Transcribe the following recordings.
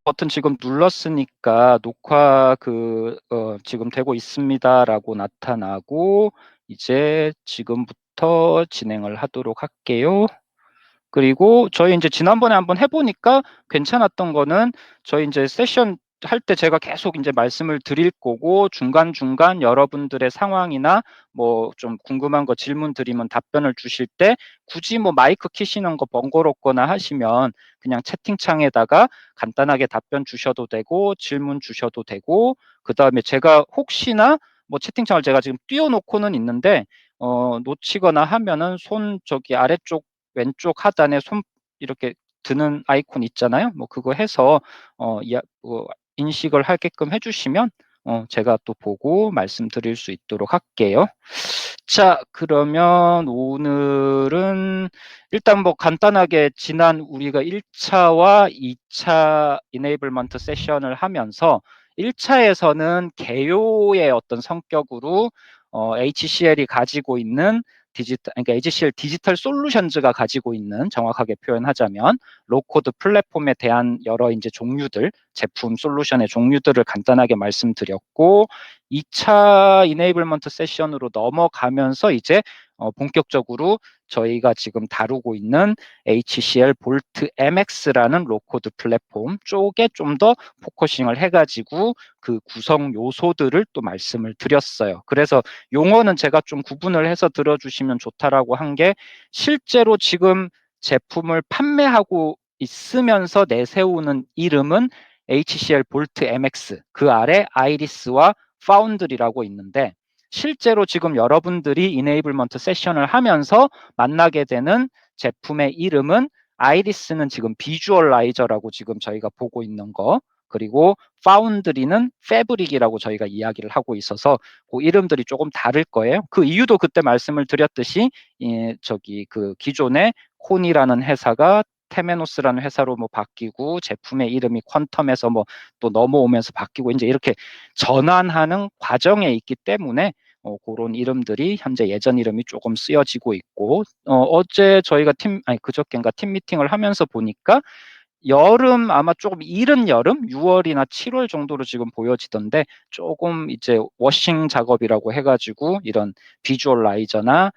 버튼 지금 눌렀으니까 녹화 지금 되고 있습니다라고 나타나고 이제 지금부터 진행을 하도록 할게요. 그리고 저희 이제 지난번에 한번 해보니까 괜찮았던 거는 저희 이제 세션 할 때 제가 계속 이제 말씀을 드릴 거고 중간중간 여러분들의 상황이나 뭐 좀 궁금한 거 질문 드리면 답변을 주실 때 굳이 뭐 마이크 키시는 거 번거롭거나 하시면 그냥 채팅창에다가 간단하게 답변 주셔도 되고 질문 주셔도 되고 그다음에 제가 혹시나 뭐 채팅창을 제가 지금 띄워놓고는 있는데 놓치거나 하면은 손 저기 아래쪽 왼쪽 하단에 손 이렇게 드는 아이콘 있잖아요. 뭐 그거 해서 인식을 하게끔 해주시면 제가 또 보고 말씀드릴 수 있도록 할게요. 자, 그러면 오늘은 일단 뭐 간단하게 지난 우리가 1차와 2차 이네이블먼트 세션을 하면서 1차에서는 개요의 어떤 성격으로 HCL이 가지고 있는 그러니까 HCL 디지털 솔루션즈가 가지고 있는 정확하게 표현하자면 로코드 플랫폼에 대한 여러 이제 종류들, 제품 솔루션의 종류들을 간단하게 말씀드렸고 2차 이네이블먼트 세션으로 넘어가면서 이제 본격적으로 저희가 지금 다루고 있는 HCL 볼트 MX라는 로코드 플랫폼 쪽에 좀 더 포커싱을 해가지고 그 구성 요소들을 또 말씀을 드렸어요. 그래서 용어는 제가 좀 구분을 해서 들어주시면 좋다라고 한 게 실제로 지금 제품을 판매하고 있으면서 내세우는 이름은 HCL 볼트 MX, 그 아래 아이리스와 파운드리라고 있는데 실제로 지금 여러분들이 이네이블먼트 세션을 하면서 만나게 되는 제품의 이름은 아이리스는 지금 비주얼라이저라고 지금 저희가 보고 있는 거 그리고 파운드리는 패브릭이라고 저희가 이야기를 하고 있어서 그 이름들이 조금 다를 거예요. 그 이유도 그때 말씀을 드렸듯이 그 기존의 콘이라는 회사가 테메노스라는 회사로 뭐 바뀌고 제품의 이름이 쿼텀에서 뭐 또 넘어오면서 바뀌고 이제 이렇게 전환하는 과정에 있기 때문에 그런 이름들이 현재 예전 이름이 조금 쓰여지고 있고 어제 저희가 그저께인가 팀 미팅을 하면서 보니까 여름 아마 조금 이른 여름 6월이나 7월 정도로 지금 보여지던데 조금 이제 워싱 작업이라고 해가지고 이런 비주얼라이저나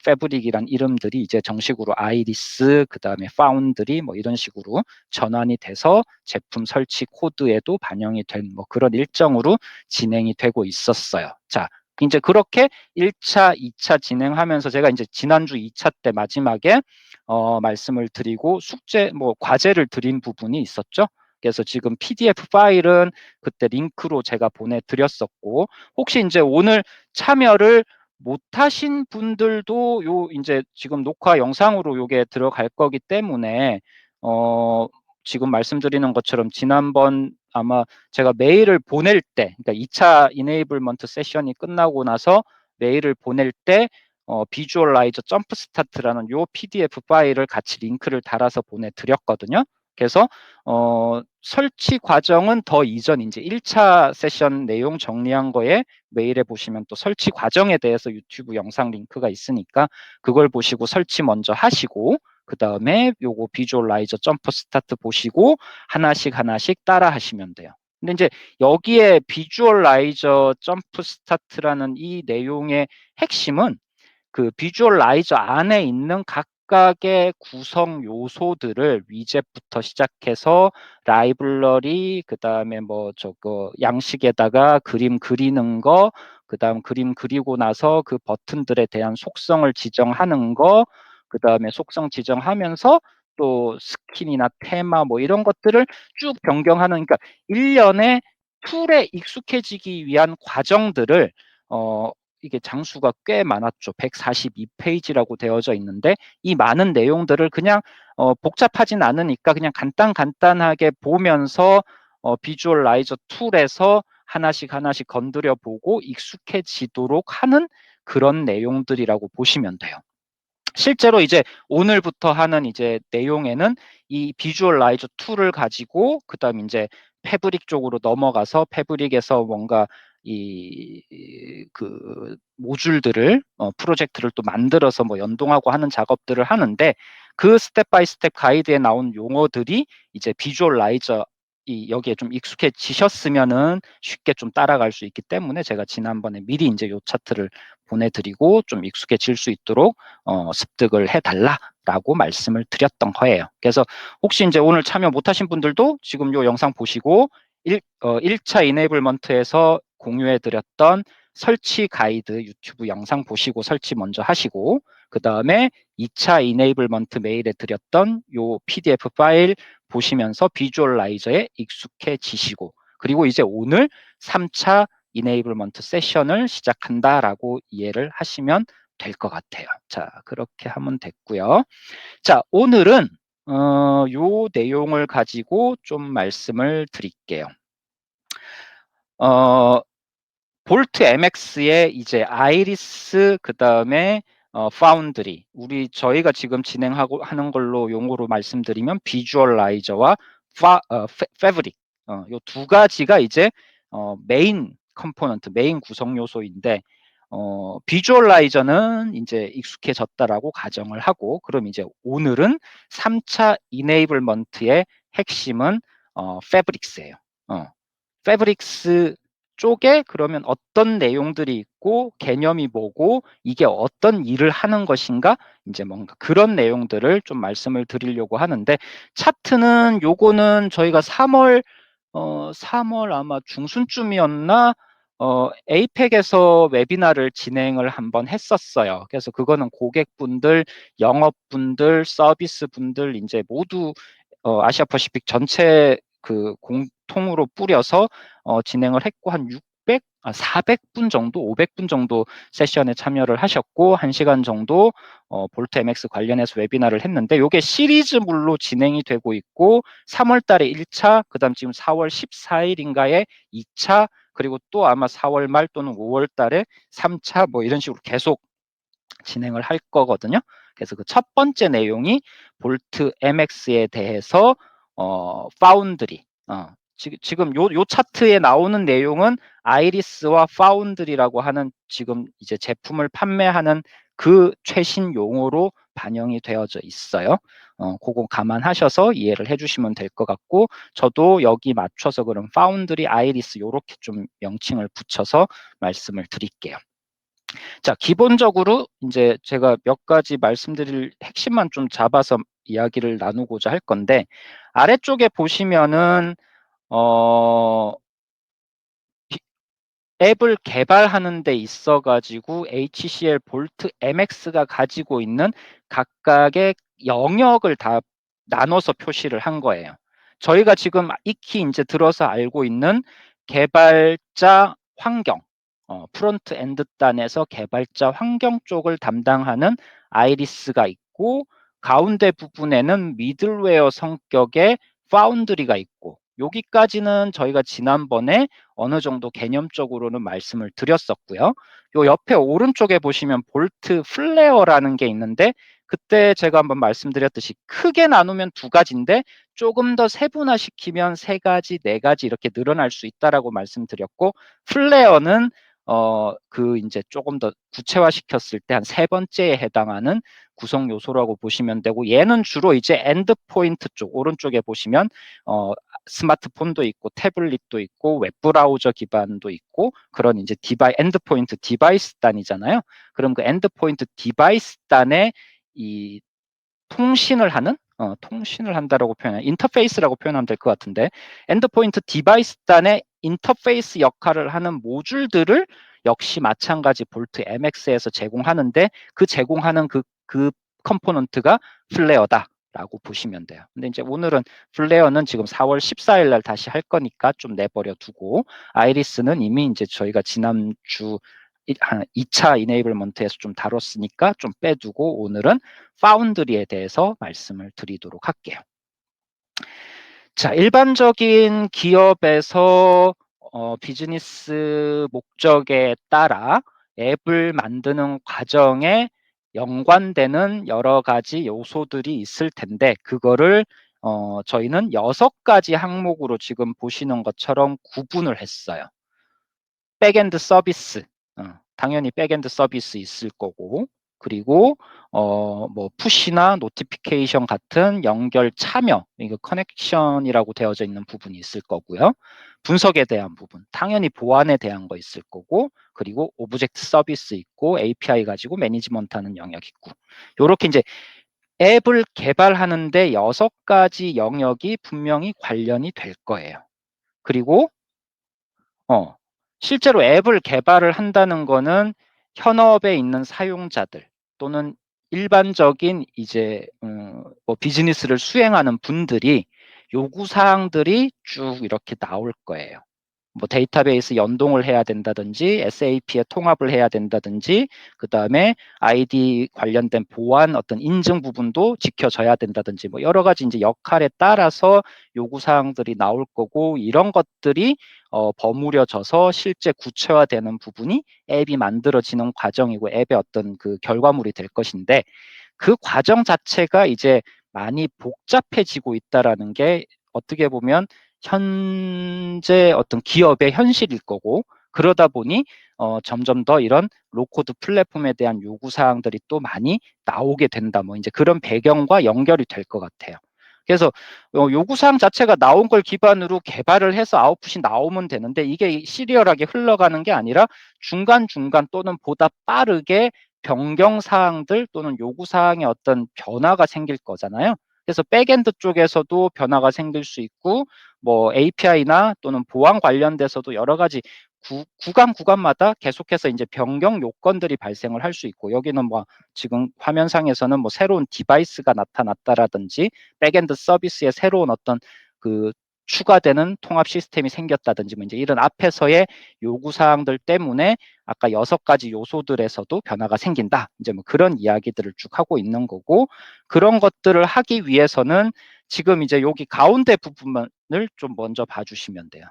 패브릭이란 이름들이 이제 정식으로 아이리스 그다음에 파운드리 뭐 이런 식으로 전환이 돼서 제품 설치 코드에도 반영이 된 뭐 그런 일정으로 진행이 되고 있었어요. 자, 이제 그렇게 1차, 2차 진행하면서 제가 이제 지난주 2차 때 마지막에 말씀을 드리고 뭐 과제를 드린 부분이 있었죠. 그래서 지금 PDF 파일은 그때 링크로 제가 보내드렸었고 혹시 이제 오늘 참여를 못하신 분들도 이제 지금 녹화 영상으로 요게 들어갈 거기 때문에 지금 말씀드리는 것처럼 지난번 아마 제가 메일을 보낼 때 그러니까 2차 이네이블먼트 세션이 끝나고 나서 메일을 보낼 때 비주얼라이저 점프 스타트라는 요 PDF 파일을 같이 링크를 달아서 보내드렸거든요. 그래서 설치 과정은 더 이전 이제 1차 세션 내용 정리한 거에 메일에 보시면 또 설치 과정에 대해서 유튜브 영상 링크가 있으니까 그걸 보시고 설치 먼저 하시고 그 다음에 요거 비주얼라이저 점프 스타트 보시고 하나씩 하나씩 따라 하시면 돼요. 근데 이제 여기에 비주얼라이저 점프 스타트라는 이 내용의 핵심은 그 비주얼라이저 안에 있는 각각의 구성 요소들을 위젯부터 시작해서 라이블러리 그다음에 뭐 저거 양식에다가 그림 그리는 거 그다음 그림 그리고 나서 그 버튼들에 대한 속성을 지정하는 거 그다음에 속성 지정하면서 또 스킨이나 테마 뭐 이런 것들을 쭉 변경하는 그러니까 일련의 툴에 익숙해지기 위한 과정들을 이게 장수가 꽤 많았죠. 142페이지라고 되어져 있는데 이 많은 내용들을 그냥 복잡하진 않으니까 그냥 간단하게 보면서 비주얼라이저 툴에서 하나씩 하나씩 건드려 보고 익숙해지도록 하는 그런 내용들이라고 보시면 돼요. 실제로 이제 오늘부터 하는 이제 내용에는 이 비주얼라이저 툴을 가지고 그다음 이제 패브릭 쪽으로 넘어가서 패브릭에서 뭔가 그 모듈들을 프로젝트를 또 만들어서 뭐 연동하고 하는 작업들을 하는데 그 스텝 바이 스텝 가이드에 나온 용어들이 이제 비주얼라이저 여기에 좀 익숙해지셨으면은 쉽게 좀 따라갈 수 있기 때문에 제가 지난번에 미리 이제 요 차트를 보내드리고 좀 익숙해질 수 있도록 습득을 해달라라고 말씀을 드렸던 거예요. 그래서 혹시 이제 오늘 참여 못하신 분들도 지금 요 영상 보시고 1차 이네이블먼트에서 공유해드렸던 설치 가이드 유튜브 영상 보시고 설치 먼저 하시고 그 다음에 2차 이네이블먼트 메일에 드렸던 요 PDF 파일 보시면서 비주얼라이저에 익숙해지시고 그리고 이제 오늘 3차 이네이블먼트 세션을 시작한다라고 이해를 하시면 될 것 같아요. 자, 그렇게 하면 됐고요. 자, 오늘은 요 내용을 가지고 좀 말씀을 드릴게요. 볼트 MX의 이제 아이리스 그 다음에 파운드리 저희가 지금 진행하고 하는 걸로 용어로 말씀드리면 비주얼라이저와 패브릭 요 두 가지가 이제 메인 컴포넌트 메인 구성 요소인데 비주얼라이저는 이제 익숙해졌다라고 가정을 하고 그럼 이제 오늘은 3차 이네이블먼트의 핵심은 패브릭스예요. 패브릭스 쪽에 그러면 어떤 내용들이 있고 개념이 뭐고 이게 어떤 일을 하는 것인가 이제 뭔가 그런 내용들을 좀 말씀을 드리려고 하는데 차트는 요거는 저희가 3월 아마 중순쯤이었나 에이펙에서 웨비나를 진행을 한번 했었어요. 그래서 그거는 고객분들, 영업분들, 서비스분들 이제 모두 아시아 퍼시픽 전체 그 공통으로 뿌려서 진행을 했고 한 400분 정도, 500분 정도 세션에 참여를 하셨고 1시간 정도 볼트 MX 관련해서 웨비나를 했는데 이게 시리즈물로 진행이 되고 있고 3월 달에 1차, 그다음 지금 4월 14일인가에 2차, 그리고 또 아마 4월 말 또는 5월 달에 3차 뭐 이런 식으로 계속 진행을 할 거거든요. 그래서 그 첫 번째 내용이 볼트 MX에 대해서 파운드리 지금 요 차트에 나오는 내용은 아이리스와 파운드리라고 하는 지금 이제 제품을 판매하는 그 최신 용어로 반영이 되어져 있어요. 그거 감안하셔서 이해를 해주시면 될 것 같고 저도 여기 맞춰서 그럼 파운드리, 아이리스 요렇게 좀 명칭을 붙여서 말씀을 드릴게요. 자, 기본적으로 이제 제가 몇 가지 말씀드릴 핵심만 좀 잡아서 이야기를 나누고자 할 건데 아래쪽에 보시면은 앱을 개발하는 데 있어 가지고 HCL 볼트 MX가 가지고 있는 각각의 영역을 다 나눠서 표시를 한 거예요. 저희가 지금 익히 이제 들어서 알고 있는 개발자 환경, 프론트 엔드 단에서 개발자 환경 쪽을 담당하는 아이리스가 있고 가운데 부분에는 미들웨어 성격의 파운드리가 있고 여기까지는 저희가 지난번에 어느 정도 개념적으로는 말씀을 드렸었고요. 요 옆에 오른쪽에 보시면 볼트 플레어라는 게 있는데 그때 제가 한번 말씀드렸듯이 크게 나누면 두 가지인데 조금 더 세분화시키면 세 가지, 네 가지 이렇게 늘어날 수 있다라고 말씀드렸고 플레어는 그 이제 조금 더 구체화시켰을 때 한 세 번째에 해당하는 구성 요소라고 보시면 되고 얘는 주로 이제 엔드 포인트 쪽 오른쪽에 보시면 스마트폰도 있고 태블릿도 있고 웹브라우저 기반도 있고 그런 이제 엔드포인트 디바이스 단이잖아요. 그럼 그 엔드포인트 디바이스 단에 이 통신을 하는 통신을 한다라고 표현해 인터페이스라고 표현하면 될 것 같은데 엔드포인트 디바이스 단의 인터페이스 역할을 하는 모듈들을 역시 마찬가지 볼트 MX에서 제공하는데 그 제공하는 그 컴포넌트가 플레어다. 라고 보시면 돼요. 근데 이제 오늘은 플레어는 지금 4월 14일 날 다시 할 거니까 좀 내버려 두고 아이리스는 이미 이제 저희가 지난주 2차 이네이블먼트에서 좀 다뤘으니까 좀 빼두고 오늘은 파운드리에 대해서 말씀을 드리도록 할게요. 자, 일반적인 기업에서 비즈니스 목적에 따라 앱을 만드는 과정에 연관되는 여러 가지 요소들이 있을 텐데 그거를 저희는 6가지 항목으로 지금 보시는 것처럼 구분을 했어요. 백엔드 서비스, 당연히 백엔드 서비스 있을 거고 그리고 뭐 푸시나 노티피케이션 같은 연결 참여, 이거 커넥션이라고 되어져 있는 부분이 있을 거고요. 분석에 대한 부분, 당연히 보안에 대한 거 있을 거고, 그리고 오브젝트 서비스 있고, API 가지고 매니지먼트하는 영역 있고, 요렇게 이제 앱을 개발하는데 6가지 영역이 분명히 관련이 될 거예요. 그리고 실제로 앱을 개발을 한다는 거는 현업에 있는 사용자들 또는 일반적인 이제 뭐 비즈니스를 수행하는 분들이 요구 사항들이 쭉 이렇게 나올 거예요. 뭐 데이터베이스 연동을 해야 된다든지 SAP에 통합을 해야 된다든지 그다음에 아이디 관련된 보안 어떤 인증 부분도 지켜져야 된다든지 뭐 여러 가지 이제 역할에 따라서 요구 사항들이 나올 거고 이런 것들이 버무려져서 실제 구체화되는 부분이 앱이 만들어지는 과정이고 앱의 어떤 그 결과물이 될 것인데 그 과정 자체가 이제 많이 복잡해지고 있다라는 게 어떻게 보면 현재 어떤 기업의 현실일 거고 그러다 보니 점점 더 이런 로코드 플랫폼에 대한 요구 사항들이 또 많이 나오게 된다. 뭐 이제 그런 배경과 연결이 될 것 같아요. 그래서 요구 사항 자체가 나온 걸 기반으로 개발을 해서 아웃풋이 나오면 되는데 이게 시리얼하게 흘러가는 게 아니라 중간중간 또는 보다 빠르게 변경 사항들 또는 요구 사항의 어떤 변화가 생길 거잖아요. 그래서 백엔드 쪽에서도 변화가 생길 수 있고 뭐 API나 또는 보안 관련돼서도 여러 가지 구간마다 계속해서 이제 변경 요건들이 발생을 할 수 있고 여기는 뭐 지금 화면상에서는 뭐 새로운 디바이스가 나타났다라든지 백엔드 서비스에 새로운 어떤 그 추가되는 통합 시스템이 생겼다든지 뭐 이제 이런 앞에서의 요구 사항들 때문에 아까 6가지 요소들에서도 변화가 생긴다. 이제 뭐 그런 이야기들을 쭉 하고 있는 거고 그런 것들을 하기 위해서는 지금 이제 여기 가운데 부분을 좀 먼저 봐주시면 돼요.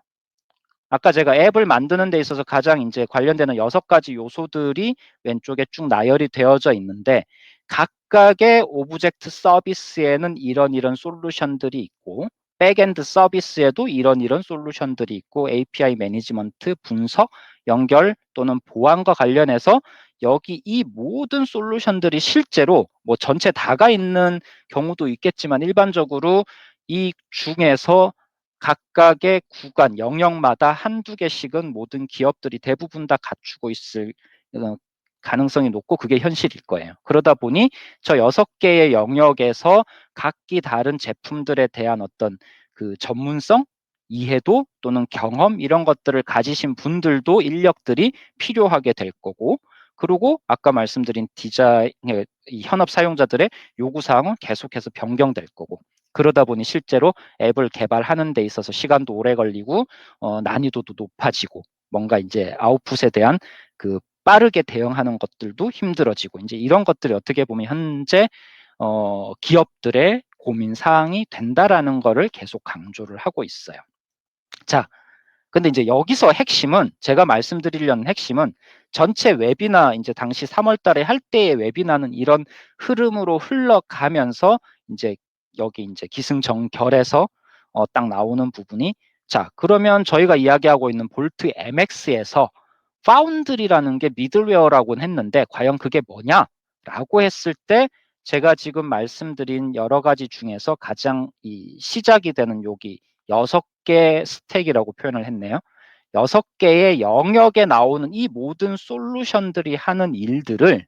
아까 제가 앱을 만드는 데 있어서 가장 이제 관련되는 6가지 요소들이 왼쪽에 쭉 나열이 되어져 있는데 각각의 오브젝트 서비스에는 이런 솔루션들이 있고 백엔드 서비스에도 이런 솔루션들이 있고 API 매니지먼트, 분석, 연결 또는 보안과 관련해서 여기 이 모든 솔루션들이 실제로 뭐 전체 다가 있는 경우도 있겠지만 일반적으로 이 중에서 각각의 구간, 영역마다 한두 개씩은 모든 기업들이 대부분 다 갖추고 있을 가능성이 높고 그게 현실일 거예요. 그러다 보니 저 6개의 영역에서 각기 다른 제품들에 대한 어떤 그 전문성, 이해도 또는 경험 이런 것들을 가지신 분들도 인력들이 필요하게 될 거고 그리고 아까 말씀드린 디자인, 이 현업 사용자들의 요구사항은 계속해서 변경될 거고 그러다 보니 실제로 앱을 개발하는 데 있어서 시간도 오래 걸리고 난이도도 높아지고 뭔가 이제 아웃풋에 대한 그 빠르게 대응하는 것들도 힘들어지고 이제 이런 것들이 어떻게 보면 현재 기업들의 고민 사항이 된다라는 거를 계속 강조를 하고 있어요. 자, 근데 이제 여기서 핵심은 제가 말씀드리려는 핵심은 전체 웨비나 이제 당시 3월 달에 할 때의 웨비나는 이런 흐름으로 흘러가면서 이제 여기 이제 기승전결해서 딱 나오는 부분이 자, 그러면 저희가 이야기하고 있는 볼트 MX에서 파운드리라는 게 미들웨어라고는 했는데 과연 그게 뭐냐라고 했을 때 제가 지금 말씀드린 여러 가지 중에서 가장 이 시작이 되는 여기 6개 스택이라고 표현을 했네요. 6개의 영역에 나오는 이 모든 솔루션들이 하는 일들을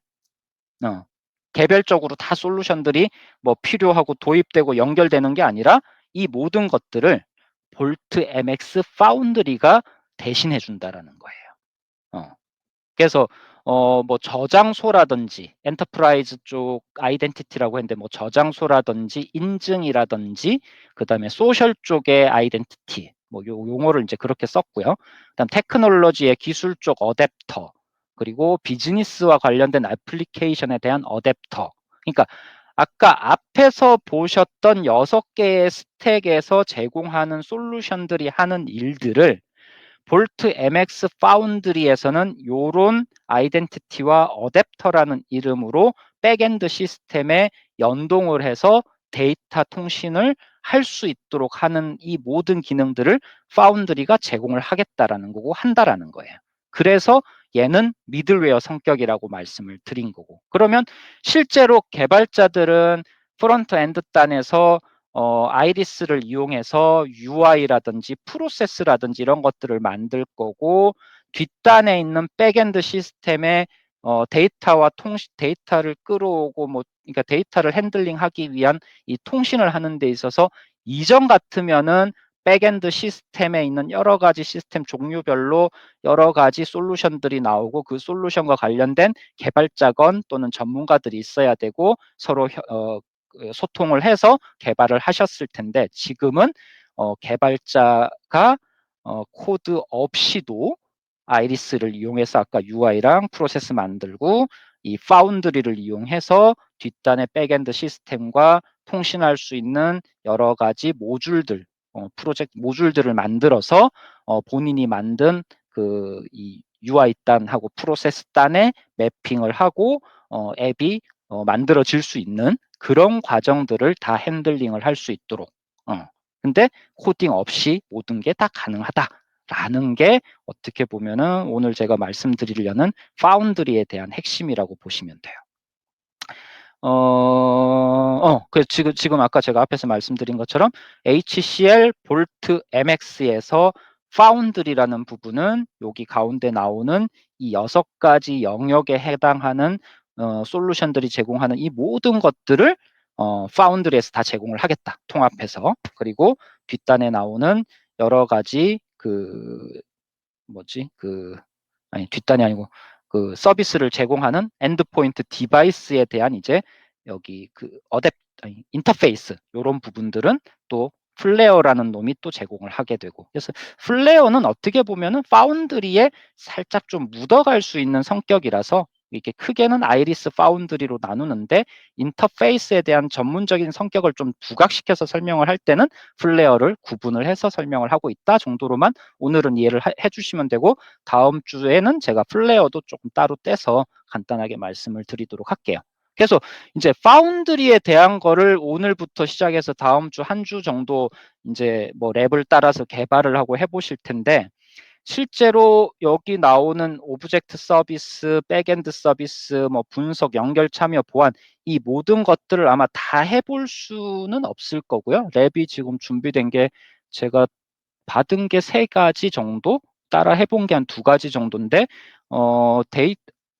개별적으로 다 솔루션들이 뭐 필요하고 도입되고 연결되는 게 아니라 이 모든 것들을 볼트 MX 파운드리가 대신해 준다라는 거예요. 그래서 뭐 저장소라든지 엔터프라이즈 쪽 아이덴티티라고 했는데 뭐 저장소라든지 인증이라든지 그다음에 소셜 쪽의 아이덴티티 뭐 요 용어를 이제 그렇게 썼고요. 그다음 테크놀로지의 기술 쪽 어댑터 그리고 비즈니스와 관련된 애플리케이션에 대한 어댑터. 그러니까 아까 앞에서 보셨던 6개의 스택에서 제공하는 솔루션들이 하는 일들을 볼트 MX 파운드리에서는 요런 아이덴티티와 어댑터라는 이름으로 백엔드 시스템에 연동을 해서 데이터 통신을 할 수 있도록 하는 이 모든 기능들을 파운드리가 제공을 하겠다라는 거고 한다라는 거예요. 그래서 얘는 미들웨어 성격이라고 말씀을 드린 거고. 그러면 실제로 개발자들은 프론트 엔드 단에서 아이리스를 이용해서 UI라든지 프로세스라든지 이런 것들을 만들 거고, 뒷단에 있는 백엔드 시스템에 데이터를 끌어오고 그러니까 데이터를 핸들링하기 위한 이 통신을 하는 데 있어서 이전 같으면은 백엔드 시스템에 있는 여러 가지 시스템 종류별로 여러 가지 솔루션들이 나오고, 그 솔루션과 관련된 개발자건 또는 전문가들이 있어야 되고 서로 소통을 해서 개발을 하셨을 텐데, 지금은 개발자가 코드 없이도 아이리스를 이용해서 아까 UI랑 프로세스 만들고, 이 파운드리를 이용해서 뒷단의 백엔드 시스템과 통신할 수 있는 여러 가지 모듈들, 프로젝트 모듈들을 만들어서 본인이 만든 이 UI 단하고 프로세스 단에 매핑을 하고 앱이 만들어질 수 있는 그런 과정들을 다 핸들링을 할 수 있도록. 근데 코딩 없이 모든 게 다 가능하다라는 게 어떻게 보면은 오늘 제가 말씀드리려는 파운드리에 대한 핵심이라고 보시면 돼요. 지금 아까 제가 앞에서 말씀드린 것처럼 HCL 볼트 MX에서 파운드리라는 부분은 여기 가운데 나오는 이 6가지 영역에 해당하는 솔루션들이 제공하는 이 모든 것들을 파운드리에서 다 제공을 하겠다, 통합해서. 그리고 뒷단에 나오는 여러 가지 아니 뒷단이 아니고 서비스를 제공하는 엔드포인트 디바이스에 대한 이제 여기 인터페이스, 이런 부분들은 또 플레어라는 놈이 또 제공을 하게 되고, 그래서 플레어는 어떻게 보면은 파운드리에 살짝 좀 묻어갈 수 있는 성격이라서 이렇게 크게는 아이리스 파운드리로 나누는데, 인터페이스에 대한 전문적인 성격을 좀 부각시켜서 설명을 할 때는 플레어를 구분을 해서 설명을 하고 있다 정도로만 오늘은 이해를 해주시면 되고, 다음 주에는 제가 플레어도 조금 따로 떼서 간단하게 말씀을 드리도록 할게요. 그래서 이제 파운드리에 대한 거를 오늘부터 시작해서 다음 주 한 주 정도 이제 랩을 따라서 개발을 하고 해보실 텐데, 실제로 여기 나오는 오브젝트 서비스, 백엔드 서비스, 분석, 연결, 참여, 보안, 이 모든 것들을 아마 다 해볼 수는 없을 거고요. 랩이 지금 준비된 게 제가 받은 게 3가지 정도, 따라 해본 게 한 2가지 정도인데,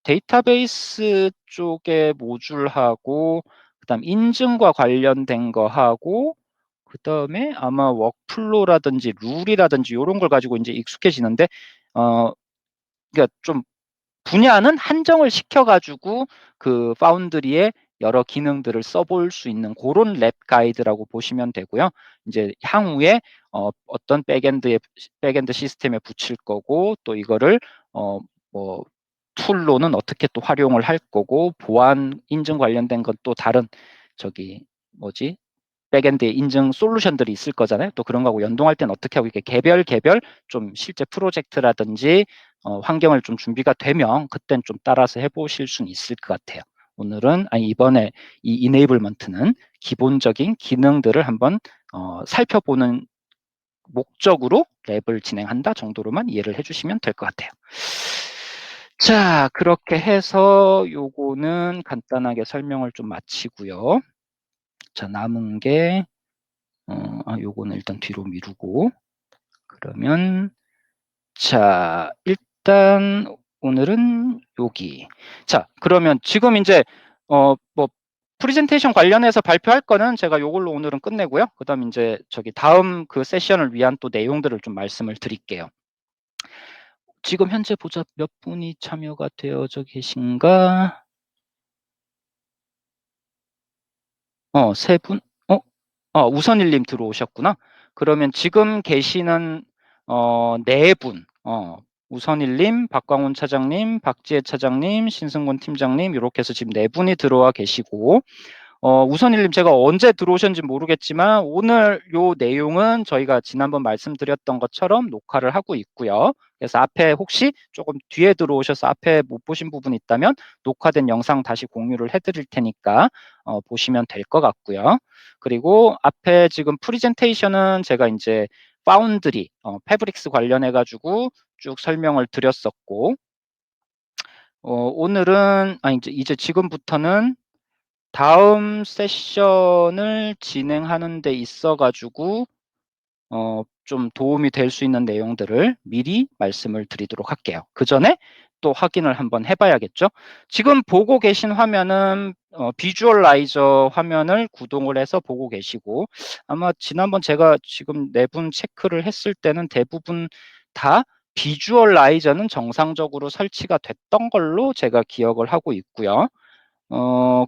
데이터베이스 쪽의 모듈하고, 그다음 인증과 관련된 거 하고, 그다음에 아마 워크플로우라든지 룰이라든지 이런 걸 가지고 이제 익숙해지는데, 그러니까 좀 분야는 한정을 시켜가지고 그 파운드리에 여러 기능들을 써볼 수 있는 그런 랩 가이드라고 보시면 되고요. 이제 향후에 어떤 백엔드 시스템에 붙일 거고, 또 이거를 뭐 툴로는 어떻게 또 활용을 할 거고, 보안 인증 관련된 건 또 다른 백엔드의 인증 솔루션들이 있을 거잖아요. 또 그런 거하고 연동할 때는 어떻게 하고, 이렇게 개별 좀 실제 프로젝트라든지 환경을 좀 준비가 되면 그땐 좀 따라서 해보실 수는 있을 것 같아요. 이번에 이 이네이블먼트는 기본적인 기능들을 한번 살펴보는 목적으로 랩을 진행한다 정도로만 이해를 해주시면 될 것 같아요. 자, 그렇게 해서 요거는 간단하게 설명을 좀 마치고요. 자, 남은 게 요거는 일단 뒤로 미루고, 그러면 자, 일단 오늘은 여기. 자, 그러면 지금 이제 프레젠테이션 관련해서 발표할 거는 제가 요걸로 오늘은 끝내고요. 그다음 이제 다음 그 세션을 위한 또 내용들을 좀 말씀을 드릴게요. 지금 현재 보자, 몇 분이 참여가 되어져 계신가? 3분? 우선일님 들어오셨구나. 그러면 지금 계시는 4분, 우선일님, 박광훈 차장님, 박지혜 차장님, 신승곤 팀장님, 이렇게 해서 지금 4분이 들어와 계시고, 우선일님, 제가 언제 들어오셨는지 모르겠지만 오늘 요 내용은 저희가 지난번 말씀드렸던 것처럼 녹화를 하고 있고요. 그래서 앞에 혹시 조금 뒤에 들어오셔서 앞에 못 보신 부분이 있다면 녹화된 영상 다시 공유를 해드릴 테니까 보시면 될 것 같고요. 그리고 앞에 지금 프레젠테이션은 제가 이제 파운드리, 패브릭스 관련해 가지고 쭉 설명을 드렸었고, 오늘은 이제 지금부터는 다음 세션을 진행하는 데 있어 가지고 좀 도움이 될 수 있는 내용들을 미리 말씀을 드리도록 할게요. 그 전에 또 확인을 한번 해 봐야겠죠. 지금 보고 계신 화면은 비주얼라이저 화면을 구동을 해서 보고 계시고, 아마 지난번 제가 지금 4분 체크를 했을 때는 대부분 다 비주얼라이저는 정상적으로 설치가 됐던 걸로 제가 기억을 하고 있고요.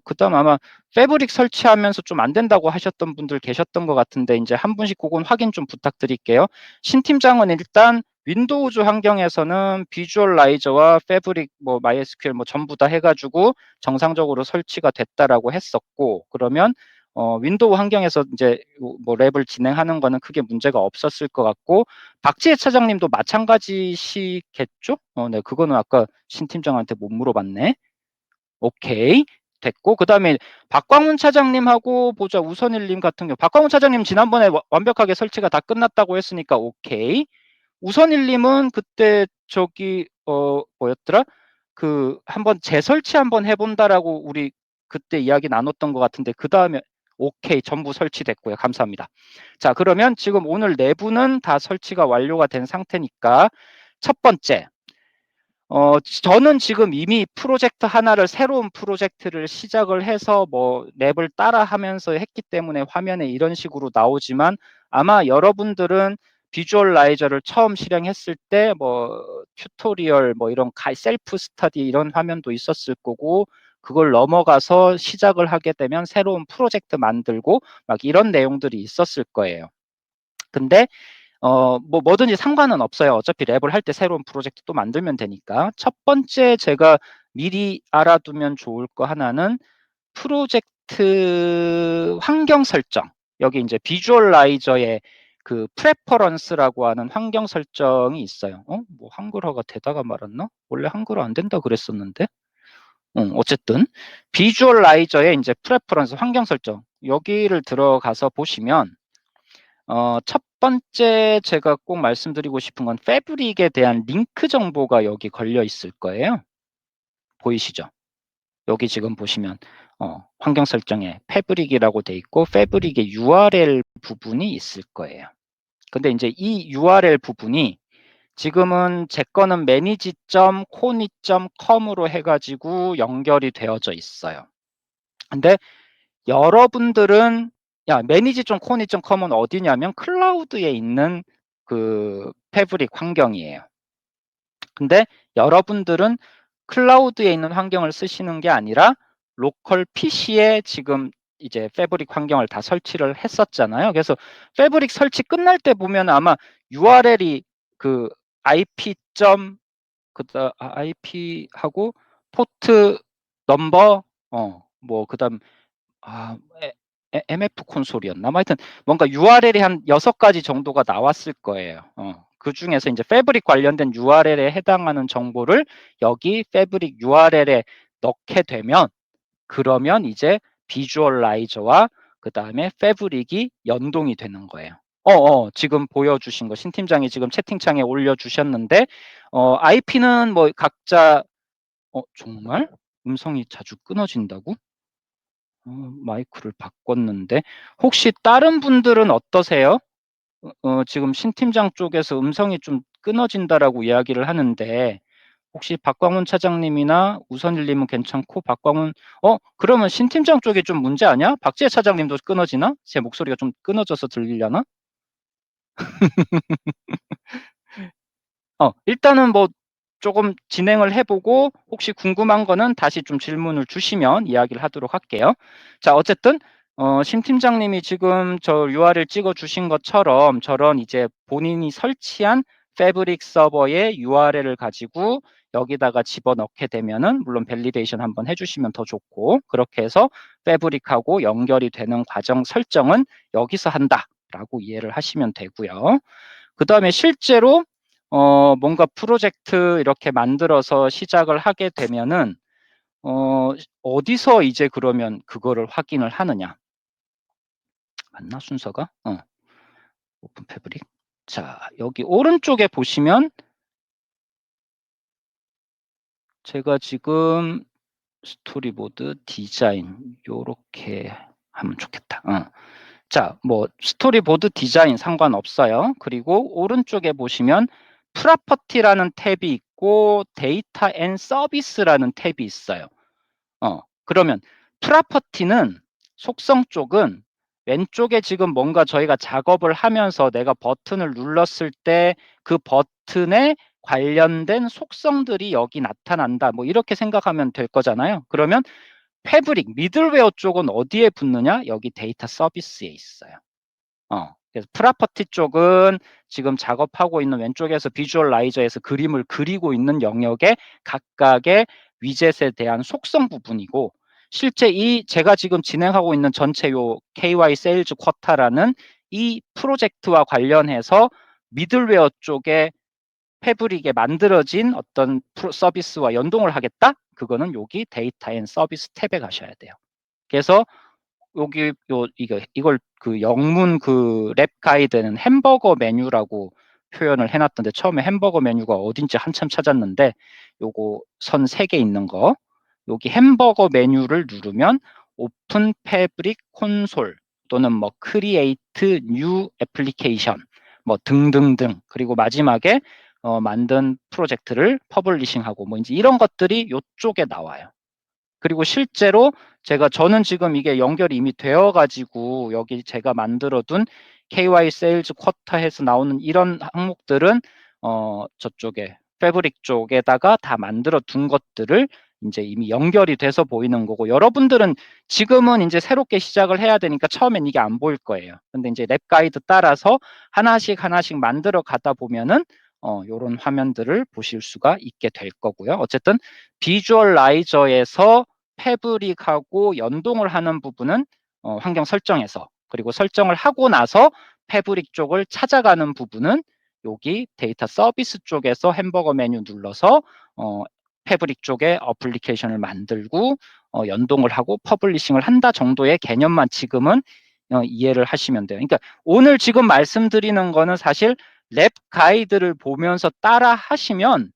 그다음 아마 패브릭 설치하면서 좀 안 된다고 하셨던 분들 계셨던 것 같은데, 이제 한 분씩 그건 확인 좀 부탁드릴게요. 신 팀장은 일단 윈도우즈 환경에서는 비주얼라이저와 패브릭, 뭐 MySQL 뭐 전부 다 해가지고 정상적으로 설치가 됐다라고 했었고, 그러면 윈도우 환경에서 이제 뭐 랩을 진행하는 거는 크게 문제가 없었을 것 같고, 박지혜 차장님도 마찬가지시겠죠? 네, 그거는 아까 신 팀장한테 못 물어봤네. 오케이. 됐고, 그 다음에 박광훈 차장님하고 보자. 우선일님 같은 경우, 박광훈 차장님 지난번에 완벽하게 설치가 다 끝났다고 했으니까 오케이. 우선일님은 그때 저기 뭐였더라? 그 한번 재설치 한번 해본다라고 우리 그때 이야기 나눴던 것 같은데, 그 다음에 오케이, 전부 설치됐고요. 감사합니다. 자, 그러면 지금 오늘 내부는 다 설치가 완료가 된 상태니까 첫 번째, 저는 지금 이미 프로젝트 하나를, 새로운 프로젝트를 시작을 해서 뭐 랩을 따라 하면서 했기 때문에 화면에 이런 식으로 나오지만, 아마 여러분들은 비주얼라이저를 처음 실행했을 때 뭐 튜토리얼 뭐 이런 셀프 스터디 이런 화면도 있었을 거고, 그걸 넘어가서 시작을 하게 되면 새로운 프로젝트 만들고 막 이런 내용들이 있었을 거예요. 근데 뭐 뭐든지 상관은 없어요. 어차피 랩을 할 때 새로운 프로젝트 또 만들면 되니까. 첫 번째 제가 미리 알아두면 좋을 거 하나는 프로젝트 환경 설정. 여기 이제 비주얼라이저의 그 프레퍼런스라고 하는 환경 설정이 있어요. 뭐 한글화가 되다가 말았나? 원래 한글화 안 된다 그랬었는데. 어쨌든 비주얼라이저의 이제 프레퍼런스 환경 설정. 여기를 들어가서 보시면 첫 번째 제가 꼭 말씀드리고 싶은 건 패브릭에 대한 링크 정보가 여기 걸려 있을 거예요. 보이시죠? 여기 지금 보시면 환경 설정에 패브릭이라고 돼 있고 패브릭의 URL 부분이 있을 거예요. 근데 이제 이 URL 부분이 지금은 제 거는 manage.kony.com으로 해가지고 연결이 되어져 있어요. 근데 여러분들은 manage.kony.com은 어디냐면 클라우드에 있는 그 패브릭 환경이에요. 근데 여러분들은 클라우드에 있는 환경을 쓰시는 게 아니라 로컬 PC에 지금 이제 패브릭 환경을 다 설치를 했었잖아요. 그래서 패브릭 설치 끝날 때 보면 아마 URL이 그 IP. IP하고 포트 넘버 뭐 그다음 MF 콘솔이었나? 하여튼 뭔가 URL이 한 6가지 정도가 나왔을 거예요. 그 중에서 이제 패브릭 관련된 URL에 해당하는 정보를 여기 패브릭 URL에 넣게 되면, 그러면 이제 비주얼라이저와 그 다음에 패브릭이 연동이 되는 거예요. 지금 보여주신 거, 신 팀장이 지금 채팅창에 올려주셨는데, IP는 뭐 각자, 정말? 음성이 자주 끊어진다고? 마이크를 바꿨는데 혹시 다른 분들은 어떠세요? 지금 신 팀장 쪽에서 음성이 좀 끊어진다라고 이야기를 하는데, 혹시 박광훈 차장님이나 우선일님은 괜찮고, 박광훈 그러면 신 팀장 쪽이 좀 문제 아니야? 박지혜 차장님도 끊어지나? 제 목소리가 좀 끊어져서 들리려나? 일단은 뭐 조금 진행을 해보고 혹시 궁금한 거는 다시 좀 질문을 주시면 이야기를 하도록 할게요. 자, 어쨌든 신 팀장님이 지금 저 URL 찍어 주신 것처럼 저런 이제 본인이 설치한 패브릭 서버의 URL을 가지고 여기다가 집어넣게 되면은, 물론 밸리데이션 한번 해주시면 더 좋고, 그렇게 해서 패브릭하고 연결이 되는 과정 설정은 여기서 한다라고 이해를 하시면 되고요. 그 다음에 실제로 뭔가 프로젝트 이렇게 만들어서 시작을 하게 되면은 어디서 이제 그러면 그거를 확인을 하느냐? 맞나 순서가? 오픈 패브릭. 자, 여기 오른쪽에 보시면 제가 지금 스토리보드 디자인 요렇게 하면 좋겠다. 자, 뭐 스토리보드 디자인 상관없어요. 그리고 오른쪽에 보시면 프로퍼티라는 탭이 있고 데이터 앤 서비스라는 탭이 있어요. 그러면 프로퍼티는 속성 쪽은 왼쪽에 지금 뭔가 저희가 작업을 하면서 내가 버튼을 눌렀을 때 그 버튼에 관련된 속성들이 여기 나타난다. 뭐 이렇게 생각하면 될 거잖아요. 그러면 패브릭, 미들웨어 쪽은 어디에 붙느냐? 여기 데이터 서비스에 있어요. 그래서 프로퍼티 쪽은 지금 작업하고 있는 왼쪽에서 비주얼라이저에서 그림을 그리고 있는 영역의 각각의 위젯에 대한 속성 부분이고, 실제 이 제가 지금 진행하고 있는 전체 요 KY 세일즈 쿼터라는 이 프로젝트와 관련해서 미들웨어 쪽에 패브릭에 만들어진 어떤 서비스와 연동을 하겠다? 그거는 여기 데이터 앤 서비스 탭에 가셔야 돼요. 그래서 여기 이걸 그 영문 그 랩 가이드는 햄버거 메뉴라고 표현을 해놨던데, 처음에 햄버거 메뉴가 어딘지 한참 찾았는데 요거 선 3개 있는 거, 여기 햄버거 메뉴를 누르면 오픈 패브릭 콘솔 또는 뭐 크리에이트 뉴 애플리케이션 뭐 등등등, 그리고 마지막에 만든 프로젝트를 퍼블리싱하고 뭐 이제 이런 것들이 요쪽에 나와요. 그리고 실제로 저는 지금 이게 연결이 이미 되어 가지고 여기 제가 만들어 둔 KY 세일즈 쿼터에서 나오는 이런 항목들은 저쪽에 패브릭 쪽에다가 다 만들어 둔 것들을 이제 이미 연결이 돼서 보이는 거고, 여러분들은 지금은 이제 새롭게 시작을 해야 되니까 처음엔 이게 안 보일 거예요. 근데 이제 랩 가이드 따라서 하나씩 하나씩 만들어 가다 보면은 요런 화면들을 보실 수가 있게 될 거고요. 어쨌든 비주얼라이저에서 패브릭하고 연동을 하는 부분은 환경 설정에서, 그리고 설정을 하고 나서 패브릭 쪽을 찾아가는 부분은 여기 데이터 서비스 쪽에서 햄버거 메뉴 눌러서 패브릭 쪽에 어플리케이션을 만들고 연동을 하고 퍼블리싱을 한다 정도의 개념만 지금은 이해를 하시면 돼요. 그러니까 오늘 지금 말씀드리는 거는 사실 랩 가이드를 보면서 따라 하시면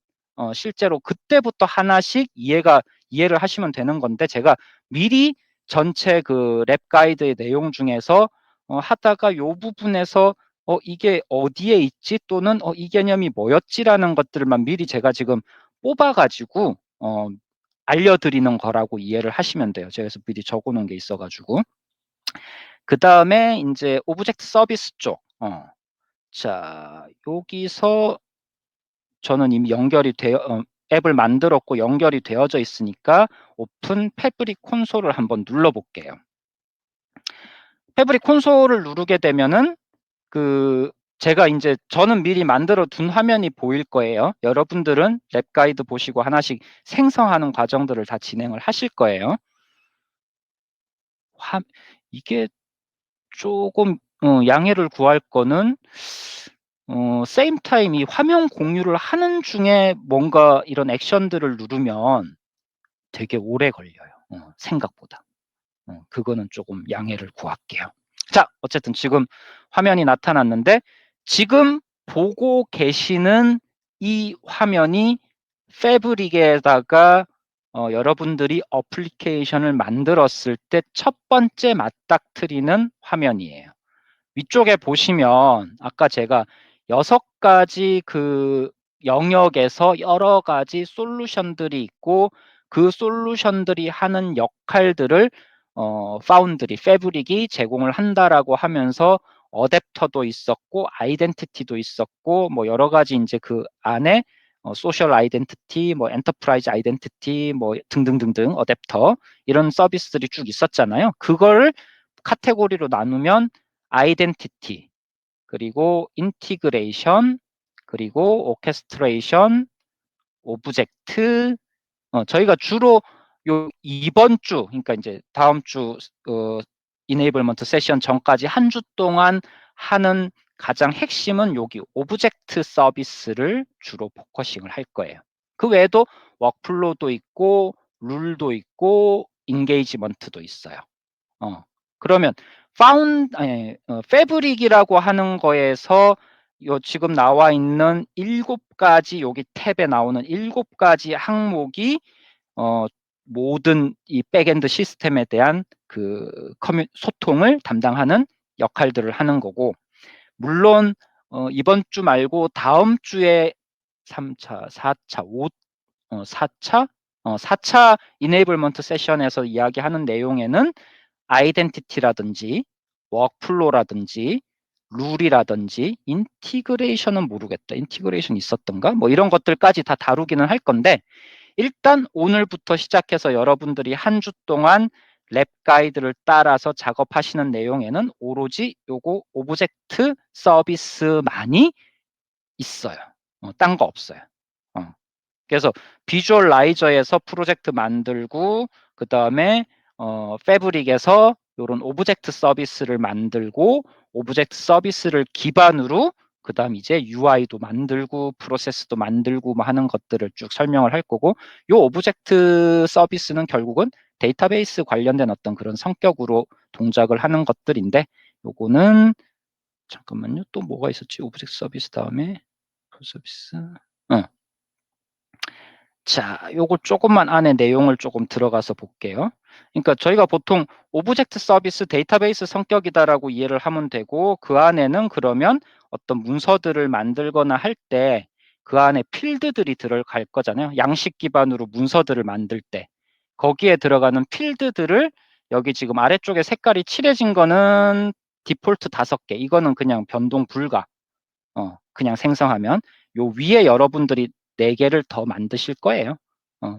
실제로 그때부터 하나씩 이해를 하시면 되는 건데, 제가 미리 전체 그 랩 가이드의 내용 중에서 하다가 요 부분에서 이게 어디에 있지, 또는 이 개념이 뭐였지라는 것들만 미리 제가 지금 뽑아가지고 알려드리는 거라고 이해를 하시면 돼요. 제가 그래서 미리 적어놓은 게 있어가지고. 그 다음에 이제 오브젝트 서비스 쪽. 자, 여기서 저는 이미 연결이 되어 앱을 만들었고 연결이 되어져 있으니까 오픈 패브릭 콘솔을 한번 눌러 볼게요. 패브릭 콘솔을 누르게 되면은 제가 이제 저는 미리 만들어 둔 화면이 보일 거예요. 여러분들은 랩 가이드 보시고 하나씩 생성하는 과정들을 다 진행을 하실 거예요. 이게 조금 양해를 구할 거는 same time 이 화면 공유를 하는 중에 뭔가 이런 액션들을 누르면 되게 오래 걸려요. 생각보다. 그거는 조금 양해를 구할게요. 자, 어쨌든 지금 화면이 나타났는데, 지금 보고 계시는 이 화면이 패브릭에다가 여러분들이 어플리케이션을 만들었을 때 첫 번째 맞닥뜨리는 화면이에요. 위쪽에 보시면 아까 제가 6가지 그 영역에서 여러 가지 솔루션들이 있고, 그 솔루션들이 하는 역할들을 파운드리, 패브릭이 제공을 한다라고 하면서 어댑터도 있었고 아이덴티티도 있었고 뭐 여러 가지 이제 그 안에 소셜 아이덴티티, 뭐 엔터프라이즈 아이덴티티, 뭐 등등등등 어댑터 이런 서비스들이 쭉 있었잖아요. 그걸 카테고리로 나누면 아이덴티티, 그리고 인티그레이션, 그리고 오케스트레이션, 오브젝트, 저희가 주로 요 이번 주, 그러니까 이제 다음 주 이네이블먼트 세션 전까지 한 주 동안 하는 가장 핵심은 여기 오브젝트 서비스를 주로 포커싱을 할 거예요. 그 외에도 워크플로우도 있고 룰도 있고 인게이지먼트도 있어요. 그러면 패브릭이라고 하는 거에서 요 지금 나와 있는 7가지 여기 탭에 나오는 7가지 항목이 모든 이 백엔드 시스템에 대한 그 소통을 담당하는 역할들을 하는 거고, 물론 이번 주 말고 다음 주에 3차, 4차, 4차 4차 이네이블먼트 세션에서 이야기하는 내용에는 아이덴티티라든지 워크플로라든지 룰이라든지 인티그레이션은 모르겠다. 인티그레이션 있었던가? 뭐 이런 것들까지 다 다루기는 할 건데, 일단 오늘부터 시작해서 여러분들이 한 주 동안 랩 가이드를 따라서 작업하시는 내용에는 오로지 요거 오브젝트 서비스만이 있어요. 딴 거 없어요. 그래서 비주얼라이저에서 프로젝트 만들고, 그 다음에 패브릭에서 이런 오브젝트 서비스를 만들고, 오브젝트 서비스를 기반으로 그 다음 이제 UI도 만들고 프로세스도 만들고 뭐 하는 것들을 쭉 설명을 할 거고, 이 오브젝트 서비스는 결국은 데이터베이스 관련된 어떤 그런 성격으로 동작을 하는 것들인데, 요거는 잠깐만요. 또 뭐가 있었지? 오브젝트 서비스 다음에 서비스. 자, 요거 조금만 안에 내용을 조금 들어가서 볼게요. 그러니까 저희가 보통 오브젝트 서비스 데이터베이스 성격이다라고 이해를 하면 되고, 그 안에는 그러면 어떤 문서들을 만들거나 할 때 그 안에 필드들이 들어갈 거잖아요. 양식 기반으로 문서들을 만들 때 거기에 들어가는 필드들을, 여기 지금 아래쪽에 색깔이 칠해진 거는 디폴트 5개, 이거는 그냥 변동 불가. 그냥 생성하면, 요 위에 여러분들이 4개를 더 만드실 거예요.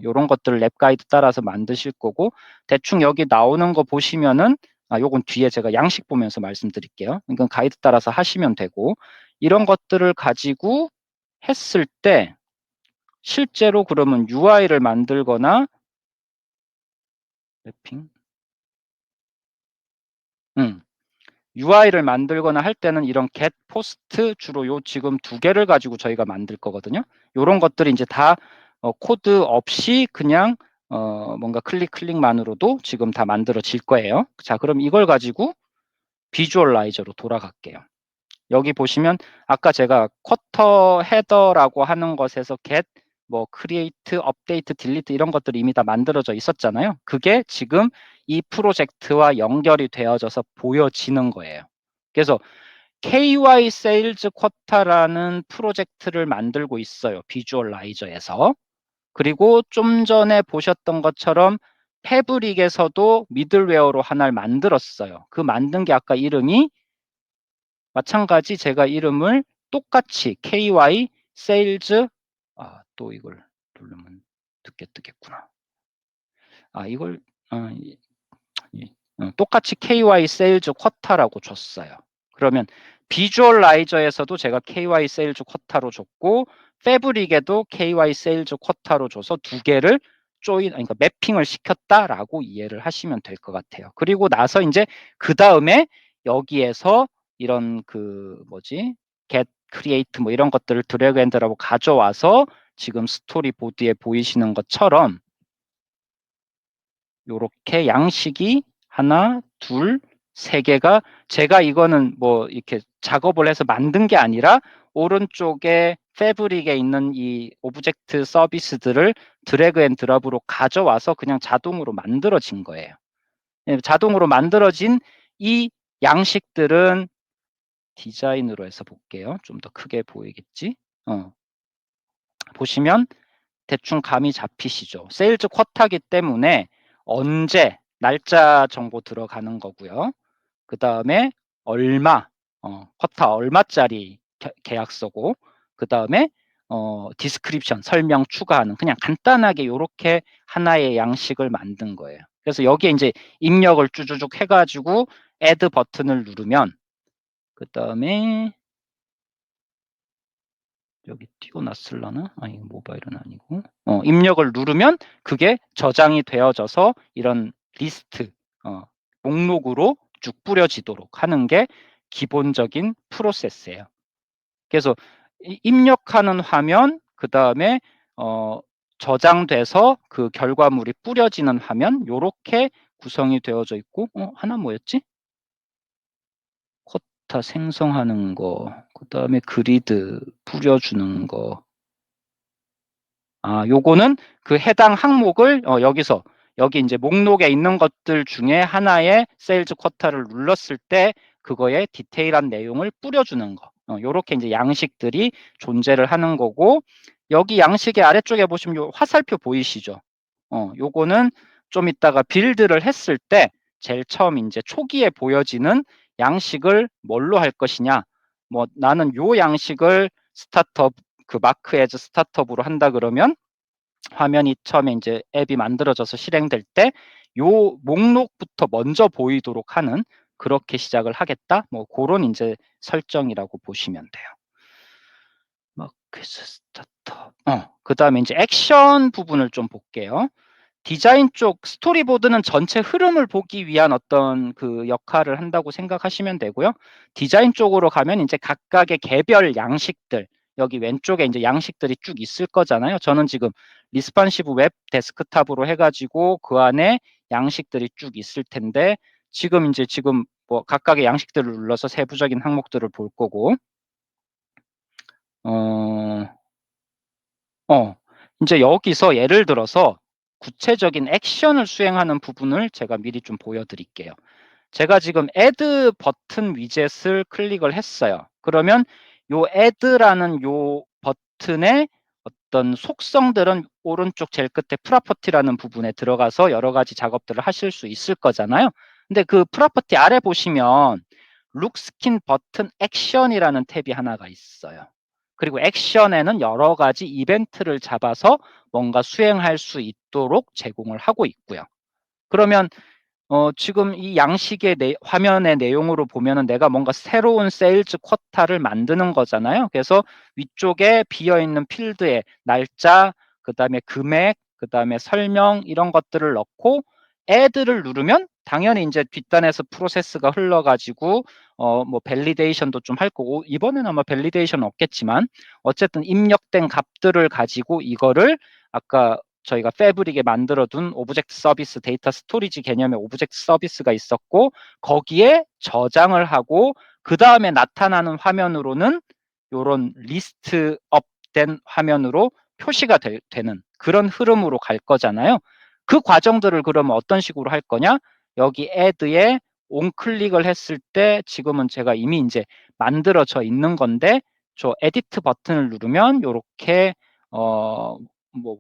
요런 것들을 랩 가이드 따라서 만드실 거고, 대충 여기 나오는 거 보시면은, 요건 뒤에 제가 양식 보면서 말씀드릴게요. 이건 가이드 따라서 하시면 되고, 이런 것들을 가지고 했을 때 실제로 그러면 UI를 만들거나 랩핑 UI를 만들거나 할 때는 이런 get post 주로 요 지금 2개를 가지고 저희가 만들 거거든요. 요런 것들이 이제 다 코드 없이 그냥 뭔가 클릭만으로도 지금 다 만들어질 거예요. 자, 그럼 이걸 가지고 비주얼라이저로 돌아갈게요. 여기 보시면 아까 제가 쿼터 헤더라고 하는 것에서 get, 뭐 create, update, delete 이런 것들이 이미 다 만들어져 있었잖아요. 그게 지금 이 프로젝트와 연결이 되어져서 보여지는 거예요. 그래서 KY 세일즈 쿼터라는 프로젝트를 만들고 있어요. 비주얼라이저에서. 그리고 좀 전에 보셨던 것처럼 패브릭에서도 미들웨어로 하나를 만들었어요. 그 만든 게 아까 이름이 마찬가지, 제가 이름을 똑같이 KY 세일즈, 또 이걸 누르면 뜨겠구나. 이걸 똑같이 KY 세일즈 쿼터라고 줬어요. 그러면 비주얼라이저에서도 제가 KY 세일즈 쿼터로 줬고, 패브릭에도 KY 세일즈 쿼터로 줘서 2개를 그러니까 매핑을 시켰다라고 이해를 하시면 될 것 같아요. 그리고 나서 이제 그 다음에 여기에서 이런 get, create 뭐 이런 것들을 드래그 앤 드랍으로 가져와서 지금 스토리보드에 보이시는 것처럼 요렇게 양식이 하나, 둘, 3개가, 제가 이거는 뭐 이렇게 작업을 해서 만든 게 아니라 오른쪽에 패브릭에 있는 이 오브젝트 서비스들을 드래그 앤 드랍으로 가져와서 그냥 자동으로 만들어진 거예요. 자동으로 만들어진 이 양식들은 디자인으로 해서 볼게요. 좀 더 크게 보이겠지? 보시면 대충 감이 잡히시죠. 세일즈 쿼터기 때문에 언제, 날짜 정보 들어가는 거고요. 그 다음에 얼마, 쿼터 얼마짜리 계약서고, 그 다음에 디스크립션, 설명 추가하는, 그냥 간단하게 이렇게 하나의 양식을 만든 거예요. 그래서 여기에 이제 입력을 쭈쭈쭉 해가지고 add 버튼을 누르면, 그 다음에 여기 띄워놨을라나? 아니, 모바일은 아니고. 입력을 누르면 그게 저장이 되어져서 이런 리스트, 목록으로 쭉 뿌려지도록 하는 게 기본적인 프로세스예요. 그래서 입력하는 화면, 그 다음에 저장돼서 그 결과물이 뿌려지는 화면, 요렇게 구성이 되어져 있고, 하나 뭐였지? 데이터 생성하는 거, 그다음에 그리드 뿌려주는 거. 요거는 그 해당 항목을 여기서 여기 이제 목록에 있는 것들 중에 하나의 세일즈 쿼터를 눌렀을 때 그거에 디테일한 내용을 뿌려주는 거. 요렇게 이제 양식들이 존재를 하는 거고, 여기 양식의 아래쪽에 보시면 요 화살표 보이시죠? 요거는 좀 이따가 빌드를 했을 때 제일 처음 이제 초기에 보여지는 양식을 뭘로 할 것이냐. 뭐 나는 요 양식을 스타트업 그 마크 에즈 스타트업으로 한다 그러면 화면이 처음에 이제 앱이 만들어져서 실행될 때 요 목록부터 먼저 보이도록 하는, 그렇게 시작을 하겠다. 뭐 그런 이제 설정이라고 보시면 돼요. 마크 에즈 스타트업. 그다음에 이제 액션 부분을 좀 볼게요. 디자인 쪽 스토리보드는 전체 흐름을 보기 위한 어떤 그 역할을 한다고 생각하시면 되고요. 디자인 쪽으로 가면 이제 각각의 개별 양식들, 여기 왼쪽에 이제 양식들이 쭉 있을 거잖아요. 저는 지금 리스폰시브 웹 데스크탑으로 해가지고 그 안에 양식들이 쭉 있을 텐데, 지금 뭐 각각의 양식들을 눌러서 세부적인 항목들을 볼 거고, 어, 이제 여기서 예를 들어서 구체적인 액션을 수행하는 부분을 제가 미리 좀 보여드릴게요. 제가 지금 add 버튼 위젯을 클릭을 했어요. 그러면 요 add라는 요 버튼의 어떤 속성들은 오른쪽 제일 끝에 프로퍼티라는 부분에 들어가서 여러 가지 작업들을 하실 수 있을 거잖아요. 근데 그 프로퍼티 아래 보시면 룩스킨 버튼 액션이라는 탭이 하나가 있어요. 그리고 액션에는 여러 가지 이벤트를 잡아서 뭔가 수행할 수 있도록 제공을 하고 있고요. 그러면 지금 이 양식의 화면의 내용으로 보면은 내가 뭔가 새로운 세일즈 쿼터를 만드는 거잖아요. 그래서 위쪽에 비어있는 필드에 날짜, 그 다음에 금액, 그 다음에 설명, 이런 것들을 넣고 add를 누르면 당연히 이제 뒷단에서 프로세스가 흘러가지고 뭐 밸리데이션도 좀 할 거고, 이번에는 아마 밸리데이션 없겠지만 어쨌든 입력된 값들을 가지고 이거를 아까 저희가 패브릭에 만들어둔 오브젝트 서비스 데이터 스토리지 개념의 오브젝트 서비스가 있었고, 거기에 저장을 하고 그 다음에 나타나는 화면으로는 요런 리스트 업된 화면으로 표시가 되는 그런 흐름으로 갈 거잖아요. 그 과정들을 그러면 어떤 식으로 할 거냐? 여기 add에 온클릭을 했을 때 지금은 제가 이미 이제 만들어져 있는 건데, 저 에디트 버튼을 누르면 요렇게 뭐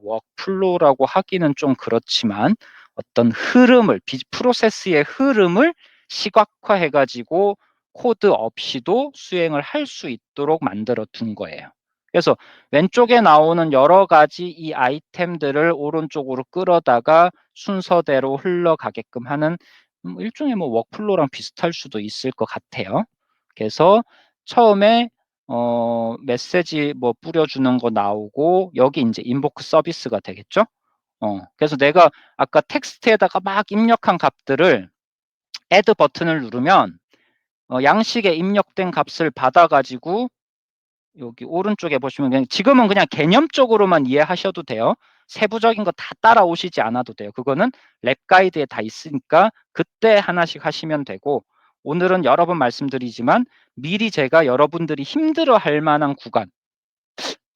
워크플로우라고 하기는 좀 그렇지만 어떤 흐름을, 프로세스의 흐름을 시각화해 가지고 코드 없이도 수행을 할 수 있도록 만들어 둔 거예요. 그래서 왼쪽에 나오는 여러 가지 이 아이템들을 오른쪽으로 끌어다가 순서대로 흘러가게끔 하는 일종의 뭐 워크플로우랑 비슷할 수도 있을 것 같아요. 그래서 처음에 메시지 뭐 뿌려주는 거 나오고, 여기 이제 인보크 서비스가 되겠죠. 그래서 내가 아까 텍스트에다가 막 입력한 값들을 add 버튼을 누르면 양식에 입력된 값을 받아가지고 여기 오른쪽에 보시면 지금은 그냥 개념적으로만 이해하셔도 돼요. 세부적인 거 다 따라오시지 않아도 돼요. 그거는 랩 가이드에 다 있으니까 그때 하나씩 하시면 되고, 오늘은 여러 번 말씀드리지만 미리 제가 여러분들이 힘들어할 만한 구간,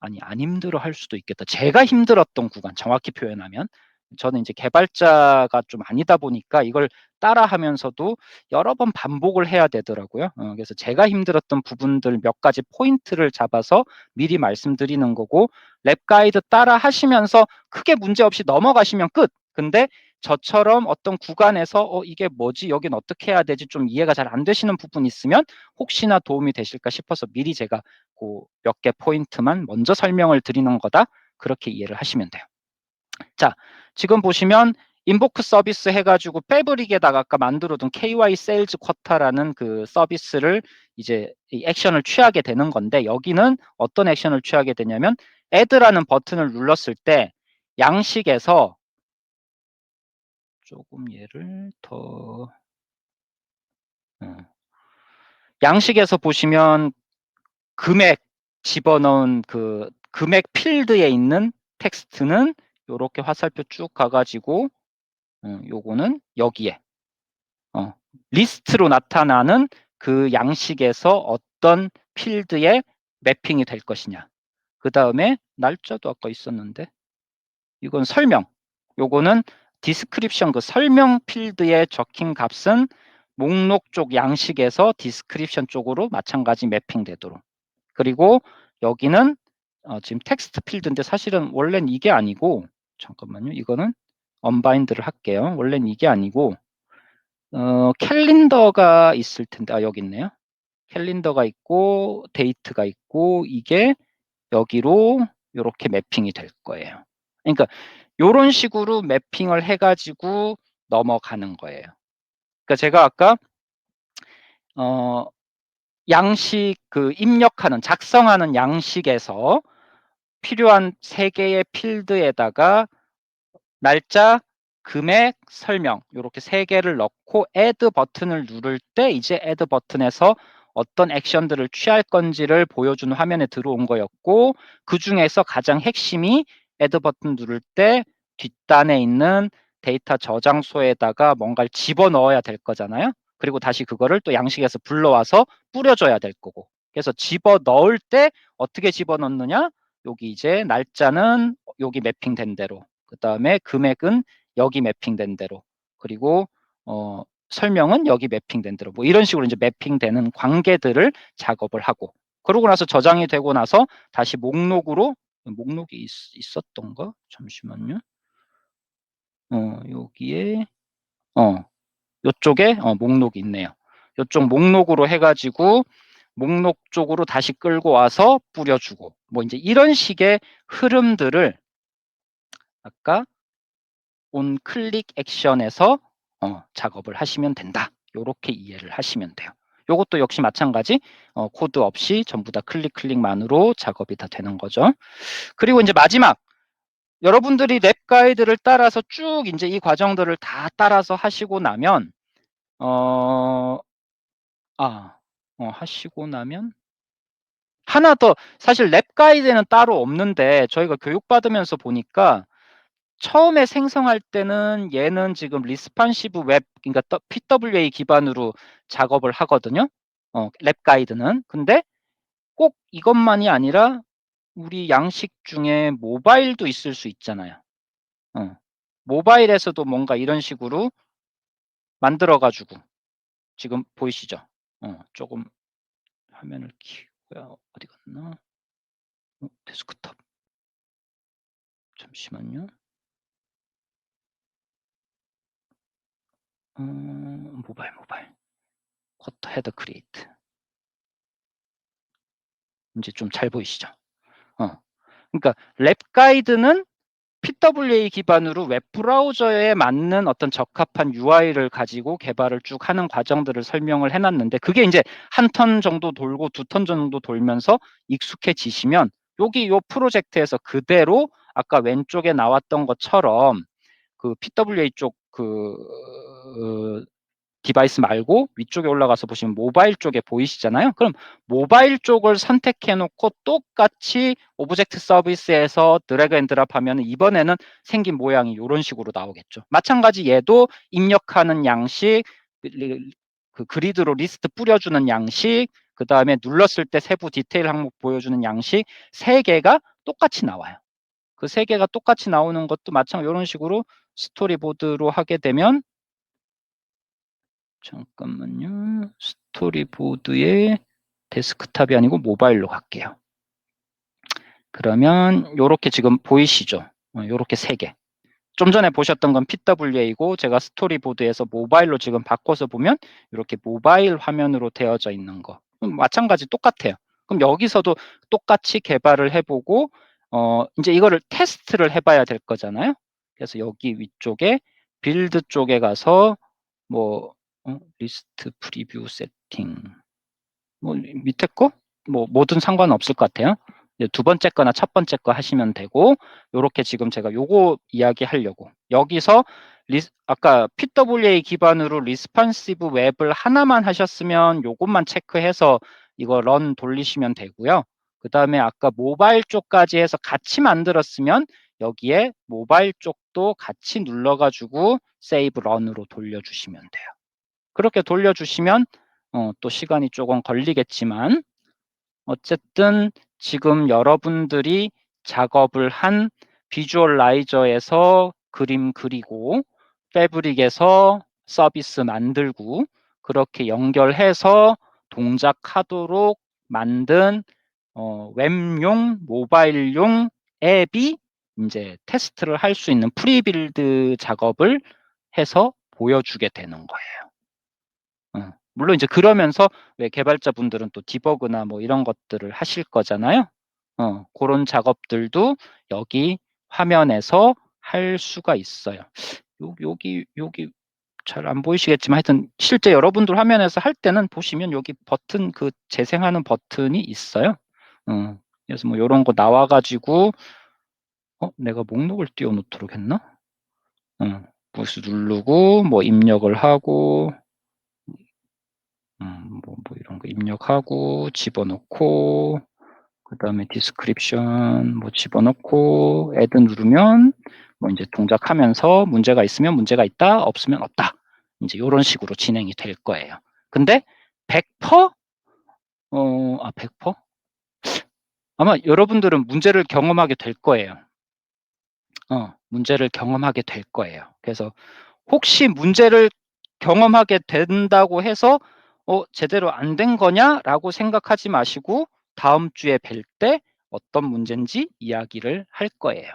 아니 안 힘들어할 수도 있겠다. 제가 힘들었던 구간, 정확히 표현하면 저는 이제 개발자가 좀 아니다 보니까 이걸 따라하면서도 여러 번 반복을 해야 되더라고요. 그래서 제가 힘들었던 부분들 몇 가지 포인트를 잡아서 미리 말씀드리는 거고, 랩 가이드 따라 하시면서 크게 문제 없이 넘어가시면 끝. 근데 저처럼 어떤 구간에서 이게 뭐지? 여긴 어떻게 해야 되지? 좀 이해가 잘 안 되시는 부분이 있으면 혹시나 도움이 되실까 싶어서 미리 제가 그 몇 개 포인트만 먼저 설명을 드리는 거다. 그렇게 이해를 하시면 돼요. 자, 지금 보시면 인보크 서비스 해가지고 패브릭에다가 아까 만들어둔 KY 세일즈 쿼터라는 그 서비스를 이제 이 액션을 취하게 되는 건데, 여기는 어떤 액션을 취하게 되냐면 add라는 버튼을 눌렀을 때 양식에서 조금 얘를 더 양식에서 보시면 금액 집어넣은 그 금액 필드에 있는 텍스트는 요렇게 화살표 쭉 가가지고 요거는 여기에 리스트로 나타나는 그 양식에서 어떤 필드에 매핑이 될 것이냐. 그 다음에 날짜도 아까 있었는데 이건 설명. 요거는 디스크립션 그 설명 필드에 적힌 값은 목록 쪽 양식에서 디스크립션 쪽으로 마찬가지 매핑되도록. 그리고 여기는 지금 텍스트 필드인데 사실은 원래는 이게 아니고 잠깐만요. 이거는 언바인드를 할게요. 원래는 이게 아니고 캘린더가 있을 텐데 여기 있네요. 캘린더가 있고 데이트가 있고 이게 여기로 이렇게 매핑이 될 거예요. 그러니까 이런 식으로 매핑을 해가지고 넘어가는 거예요. 그러니까 제가 아까 양식 그 입력하는 작성하는 양식에서 필요한 3개의 필드에다가 날짜, 금액, 설명 이렇게 3개를 넣고 add 버튼을 누를 때 이제 add 버튼에서 어떤 액션들을 취할 건지를 보여주는 화면에 들어온 거였고 그 중에서 가장 핵심이 add 버튼 누를 때 뒷단에 있는 데이터 저장소에다가 뭔가를 집어넣어야 될 거잖아요. 그리고 다시 그거를 또 양식에서 불러와서 뿌려줘야 될 거고. 그래서 집어넣을 때 어떻게 집어넣느냐? 여기 이제 날짜는 여기 매핑된 대로, 그 다음에 금액은 여기 매핑된 대로, 그리고 설명은 여기 매핑된 대로, 뭐 이런 식으로 이제 매핑되는 관계들을 작업을 하고, 그러고 나서 저장이 되고 나서 다시 목록으로, 목록이 있었던가? 잠시만요. 여기에 요쪽에 목록이 있네요. 요쪽 목록으로 해가지고 목록 쪽으로 다시 끌고 와서 뿌려주고, 뭐 이제 이런 식의 흐름들을 아까 온 클릭 액션에서 작업을 하시면 된다. 이렇게 이해를 하시면 돼요. 이것도 역시 마찬가지 코드 없이 전부 다 클릭만으로 작업이 다 되는 거죠. 그리고 이제 마지막 여러분들이 랩 가이드를 따라서 쭉 이제 이 과정들을 다 따라서 하시고 나면 하시고 나면 하나 더, 사실 랩 가이드는 따로 없는데 저희가 교육받으면서 보니까 처음에 생성할 때는 얘는 지금 리스판시브 웹, 그러니까 PWA 기반으로 작업을 하거든요. 랩 가이드는. 근데 꼭 이것만이 아니라 우리 양식 중에 모바일도 있을 수 있잖아요. 모바일에서도 뭔가 이런 식으로 만들어가지고 지금 보이시죠? 조금 화면을 키우고요. 어디 갔나? 데스크톱. 잠시만요. 모바일. 쿼터 헤드 크리에이트. 이제 좀 잘 보이시죠? 그러니까 랩 가이드는 PWA 기반으로 웹 브라우저에 맞는 어떤 적합한 UI를 가지고 개발을 쭉 하는 과정들을 설명을 해놨는데, 그게 이제 한 턴 정도 돌고 2턴 정도 돌면서 익숙해지시면 여기 요 프로젝트에서 그대로 아까 왼쪽에 나왔던 것처럼 그 PWA 쪽 디바이스 말고 위쪽에 올라가서 보시면 모바일 쪽에 보이시잖아요. 그럼 모바일 쪽을 선택해 놓고 똑같이 오브젝트 서비스에서 드래그 앤 드랍 하면 이번에는 생긴 모양이 이런 식으로 나오겠죠. 마찬가지 얘도 입력하는 양식, 그 그리드로 리스트 뿌려주는 양식, 그 다음에 눌렀을 때 세부 디테일 항목 보여주는 양식 3개가 똑같이 나와요. 그 3개가 똑같이 나오는 것도 마찬가지로 이런 식으로 스토리보드로 하게 되면, 잠깐만요. 스토리보드에 데스크탑이 아니고 모바일로 갈게요. 그러면 이렇게 지금 보이시죠? 이렇게 3개. 좀 전에 보셨던 건 PWA고 제가 스토리보드에서 모바일로 지금 바꿔서 보면 이렇게 모바일 화면으로 되어져 있는 거. 마찬가지 똑같아요. 그럼 여기서도 똑같이 개발을 해보고 이제 이거를 테스트를 해봐야 될 거잖아요. 그래서 여기 위쪽에 빌드 쪽에 가서 뭐 리스트 프리뷰 세팅, 뭐 밑에 거 뭐 뭐든 상관없을 것 같아요. 두 번째 거나 첫 번째 거 하시면 되고, 요렇게 지금 제가 요거 이야기 하려고 여기서 아까 PWA 기반으로 리스판시브 웹을 하나만 하셨으면 요것만 체크해서 이거 런 돌리시면 되고요. 그 다음에 아까 모바일 쪽까지 해서 같이 만들었으면 여기에 모바일 쪽도 같이 눌러가지고 세이브 런으로 돌려주시면 돼요. 그렇게 돌려주시면 또 시간이 조금 걸리겠지만 어쨌든 지금 여러분들이 작업을 한 비주얼라이저에서 그림 그리고 패브릭에서 서비스 만들고 그렇게 연결해서 동작하도록 만든 웹용, 모바일용 앱이 이제 테스트를 할 수 있는 프리빌드 작업을 해서 보여주게 되는 거예요. 물론 이제 그러면서 왜 개발자분들은 또 디버그나 뭐 이런 것들을 하실 거잖아요. 그런 작업들도 여기 화면에서 할 수가 있어요. 여기 잘 안 보이시겠지만 하여튼 실제 여러분들 화면에서 할 때는 보시면 여기 버튼 그 재생하는 버튼이 있어요. 그래서 뭐 이런 거 나와가지고 내가 목록을 띄워놓도록 했나? 무스 누르고 뭐 입력을 하고 뭐 이런 거 입력하고 집어넣고 그 다음에 디스크립션 뭐 집어넣고 애드 누르면 뭐 이제 동작하면서 문제가 있으면 문제가 있다, 없으면 없다. 이제 이런 식으로 진행이 될 거예요. 근데 100%? 100%? 아마 여러분들은 문제를 경험하게 될 거예요. 문제를 경험하게 될 거예요. 그래서 혹시 문제를 경험하게 된다고 해서 제대로 안 된 거냐라고 생각하지 마시고 다음 주에 뵐 때 어떤 문제인지 이야기를 할 거예요.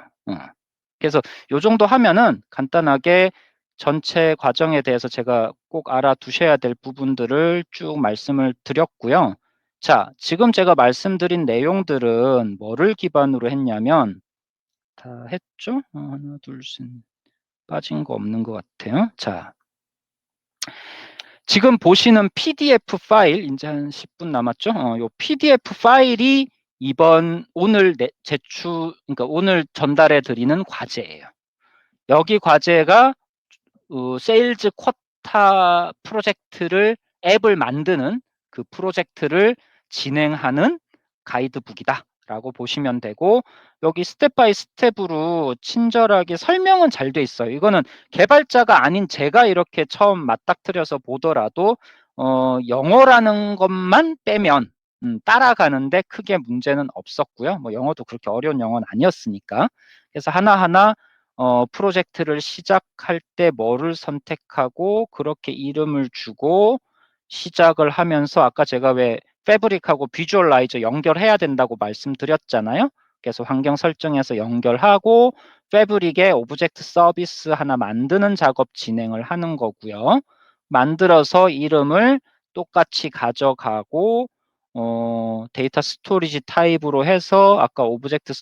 그래서 요 정도 하면은 간단하게 전체 과정에 대해서 제가 꼭 알아두셔야 될 부분들을 쭉 말씀을 드렸고요. 자, 지금 제가 말씀드린 내용들은 뭐를 기반으로 했냐면 다 했죠? 하나, 둘, 셋. 빠진 거 없는 것 같아요. 자, 지금 보시는 PDF 파일, 이제 한 10분 남았죠? 요 PDF 파일이 오늘 그러니까 오늘 전달해 드리는 과제예요. 여기 과제가 세일즈 쿼타 프로젝트를 앱을 만드는 그 프로젝트를 진행하는 가이드북이다 라고 보시면 되고 여기 스텝 바이 스텝으로 친절하게 설명은 잘 돼 있어요. 이거는 개발자가 아닌 제가 이렇게 처음 맞닥뜨려서 보더라도 영어라는 것만 빼면 따라가는데 크게 문제는 없었고요. 뭐 영어도 그렇게 어려운 영어는 아니었으니까. 그래서 하나하나 프로젝트를 시작할 때 뭐를 선택하고 그렇게 이름을 주고 시작을 하면서 아까 제가 왜 패브릭하고 비주얼라이저 연결해야 된다고 말씀드렸잖아요. 그래서 환경 설정해서 연결하고 패브릭에 오브젝트 서비스 하나 만드는 작업 진행을 하는 거고요. 만들어서 이름을 똑같이 가져가고 데이터 스토리지 타입으로 해서 아까 오브젝트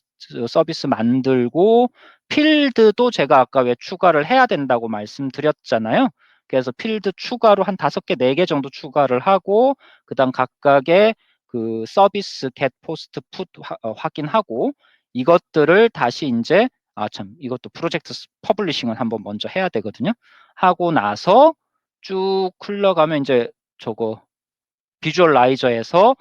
서비스 만들고 필드도 제가 아까 왜 추가를 해야 된다고 말씀드렸잖아요. 그래서 필드 추가로 한 5개, 4개 정도 추가를 하고 그다음 각각의 그 서비스 get, post, put 확인하고 이것들을 다시 이제 이것도 프로젝트 퍼블리싱은 한번 먼저 해야 되거든요. 하고 나서 쭉 흘러가면 이제 저거 비주얼라이저에서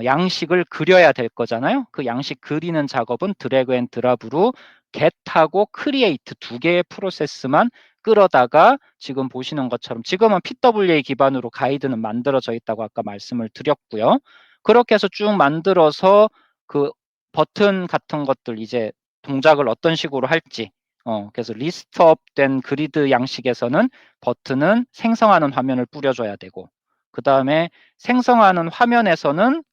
양식을 그려야 될 거잖아요. 그 양식 그리는 작업은 드래그 앤 드랍으로 get하고 create 2개의 프로세스만 끌어다가 지금 보시는 것처럼 지금은 PWA 기반으로 가이드는 만들어져 있다고 아까 말씀을 드렸고요. 그렇게 해서 쭉 만들어서 그 버튼 같은 것들 이제 동작을 어떤 식으로 할지 그래서 리스트업 된 그리드 양식에서는 버튼은 생성하는 화면을 뿌려줘야 되고 그 다음에 생성하는 화면에서는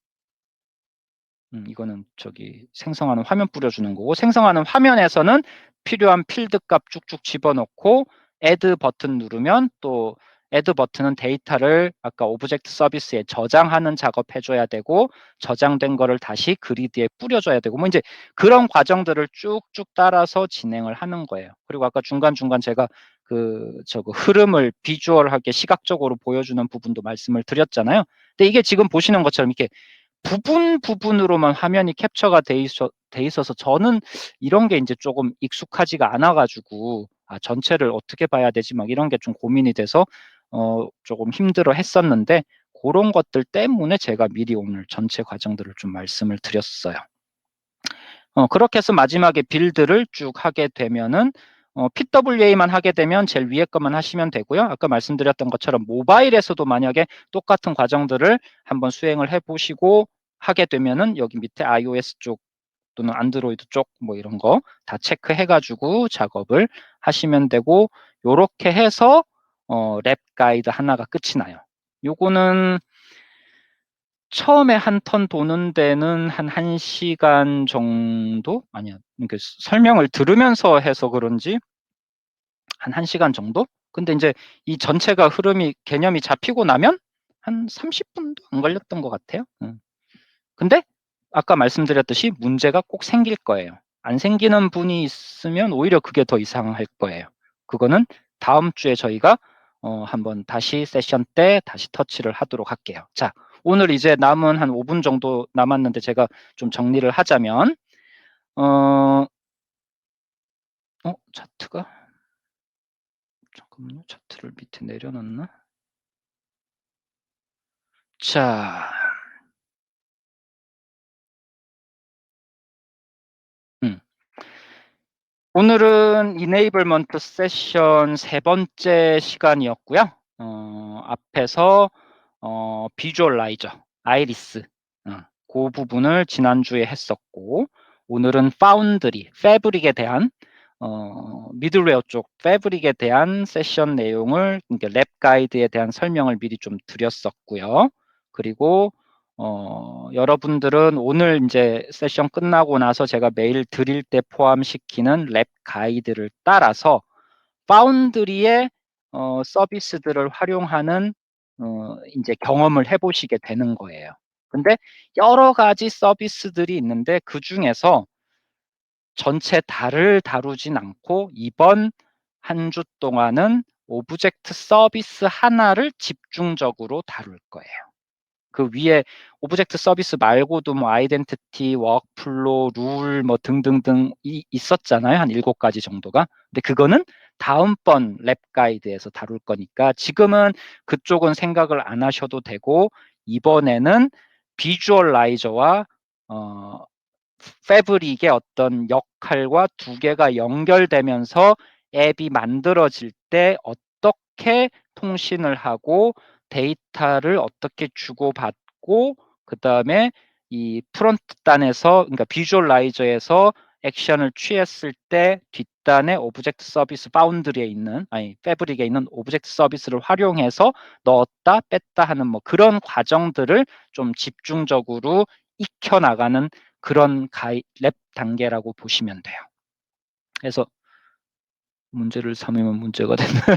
이거는 저기 생성하는 화면 뿌려주는 거고 생성하는 화면에서는 필요한 필드 값 쭉쭉 집어넣고 add 버튼 누르면 또 add 버튼은 데이터를 아까 오브젝트 서비스에 저장하는 작업 해줘야 되고 저장된 거를 다시 그리드에 뿌려줘야 되고 뭐 이제 그런 과정들을 쭉쭉 따라서 진행을 하는 거예요. 그리고 아까 중간중간 제가 저거 흐름을 비주얼하게 시각적으로 보여주는 부분도 말씀을 드렸잖아요. 근데 이게 지금 보시는 것처럼 이렇게 부분으로만 화면이 캡처가 돼 있어서 저는 이런 게 이제 조금 익숙하지가 않아가지고 전체를 어떻게 봐야 되지 막 이런 게 좀 고민이 돼서 조금 힘들어 했었는데 그런 것들 때문에 제가 미리 오늘 전체 과정들을 좀 말씀을 드렸어요. 그렇게 해서 마지막에 빌드를 쭉 하게 되면은 PWA만 하게 되면 제일 위에 것만 하시면 되고요. 아까 말씀드렸던 것처럼 모바일에서도 만약에 똑같은 과정들을 한번 수행을 해보시고 하게 되면은 여기 밑에 iOS 쪽 또는 안드로이드 쪽 뭐 이런 거 다 체크해가지고 작업을 하시면 되고, 요렇게 해서 랩 가이드 하나가 끝이 나요. 요거는 처음에 한 턴 도는 데는 한 1시간 정도? 아니야. 그러니까 설명을 들으면서 해서 그런지 한 1시간 정도? 근데 이제 이 전체가 흐름이, 개념이 잡히고 나면 한 30분도 안 걸렸던 것 같아요. 근데 아까 말씀드렸듯이 문제가 꼭 생길 거예요. 안 생기는 분이 있으면 오히려 그게 더 이상할 거예요. 그거는 다음 주에 저희가 한번 다시 세션 때 다시 터치를 하도록 할게요. 자, 오늘 이제 남은 한 5분 정도 남았는데 제가 좀 정리를 하자면 차트가 잠깐만요. 차트를 밑에 내려놨나? 자, 오늘은 이네이블먼트 세션 세 번째 시간이었고요. 앞에서 비주얼라이저, 아이리스, 그 부분을 지난주에 했었고, 오늘은 파운드리, 패브릭에 대한 미들웨어 쪽 패브릭에 대한 세션 내용을, 그러니까 랩 가이드에 대한 설명을 미리 좀 드렸었고요. 그리고 여러분들은 오늘 이제 세션 끝나고 나서 제가 메일 드릴 때 포함시키는 랩 가이드를 따라서 파운드리의 서비스들을 활용하는 이제 경험을 해보시게 되는 거예요. 근데 여러 가지 서비스들이 있는데 그 중에서 전체 다를 다루진 않고 이번 한 주 동안은 오브젝트 서비스 하나를 집중적으로 다룰 거예요. 그 위에 오브젝트 서비스 말고도 뭐 아이덴티티, 워크플로, 룰 뭐 등등등 있었잖아요. 한 7가지 정도가. 근데 그거는 다음번 랩 가이드에서 다룰 거니까 지금은 그쪽은 생각을 안 하셔도 되고, 이번에는 비주얼라이저와 패브릭의 어떤 역할과 두 개가 연결되면서 앱이 만들어질 때 어떻게 통신을 하고 데이터를 어떻게 주고받고, 그 다음에 이 프론트 단에서, 그러니까 비주얼라이저에서 액션을 취했을 때 뒷단에 오브젝트 서비스 바운드리에 있는, 아니 패브릭에 있는 오브젝트 서비스를 활용해서 넣었다 뺐다 하는 뭐 그런 과정들을 좀 집중적으로 익혀나가는 그런 랩 단계라고 보시면 돼요. 그래서 문제를 삼으면 문제가 된다.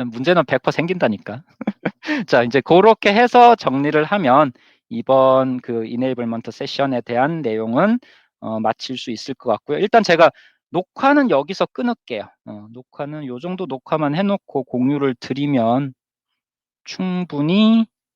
문제는 100% 생긴다니까. 자, 이제 그렇게 해서 정리를 하면 이번 그 이네이블먼트 세션에 대한 내용은 마칠 수 있을 것 같고요. 일단 제가 녹화는 여기서 끊을게요. 녹화는 요 정도 녹화만 해놓고 공유를 드리면 충분히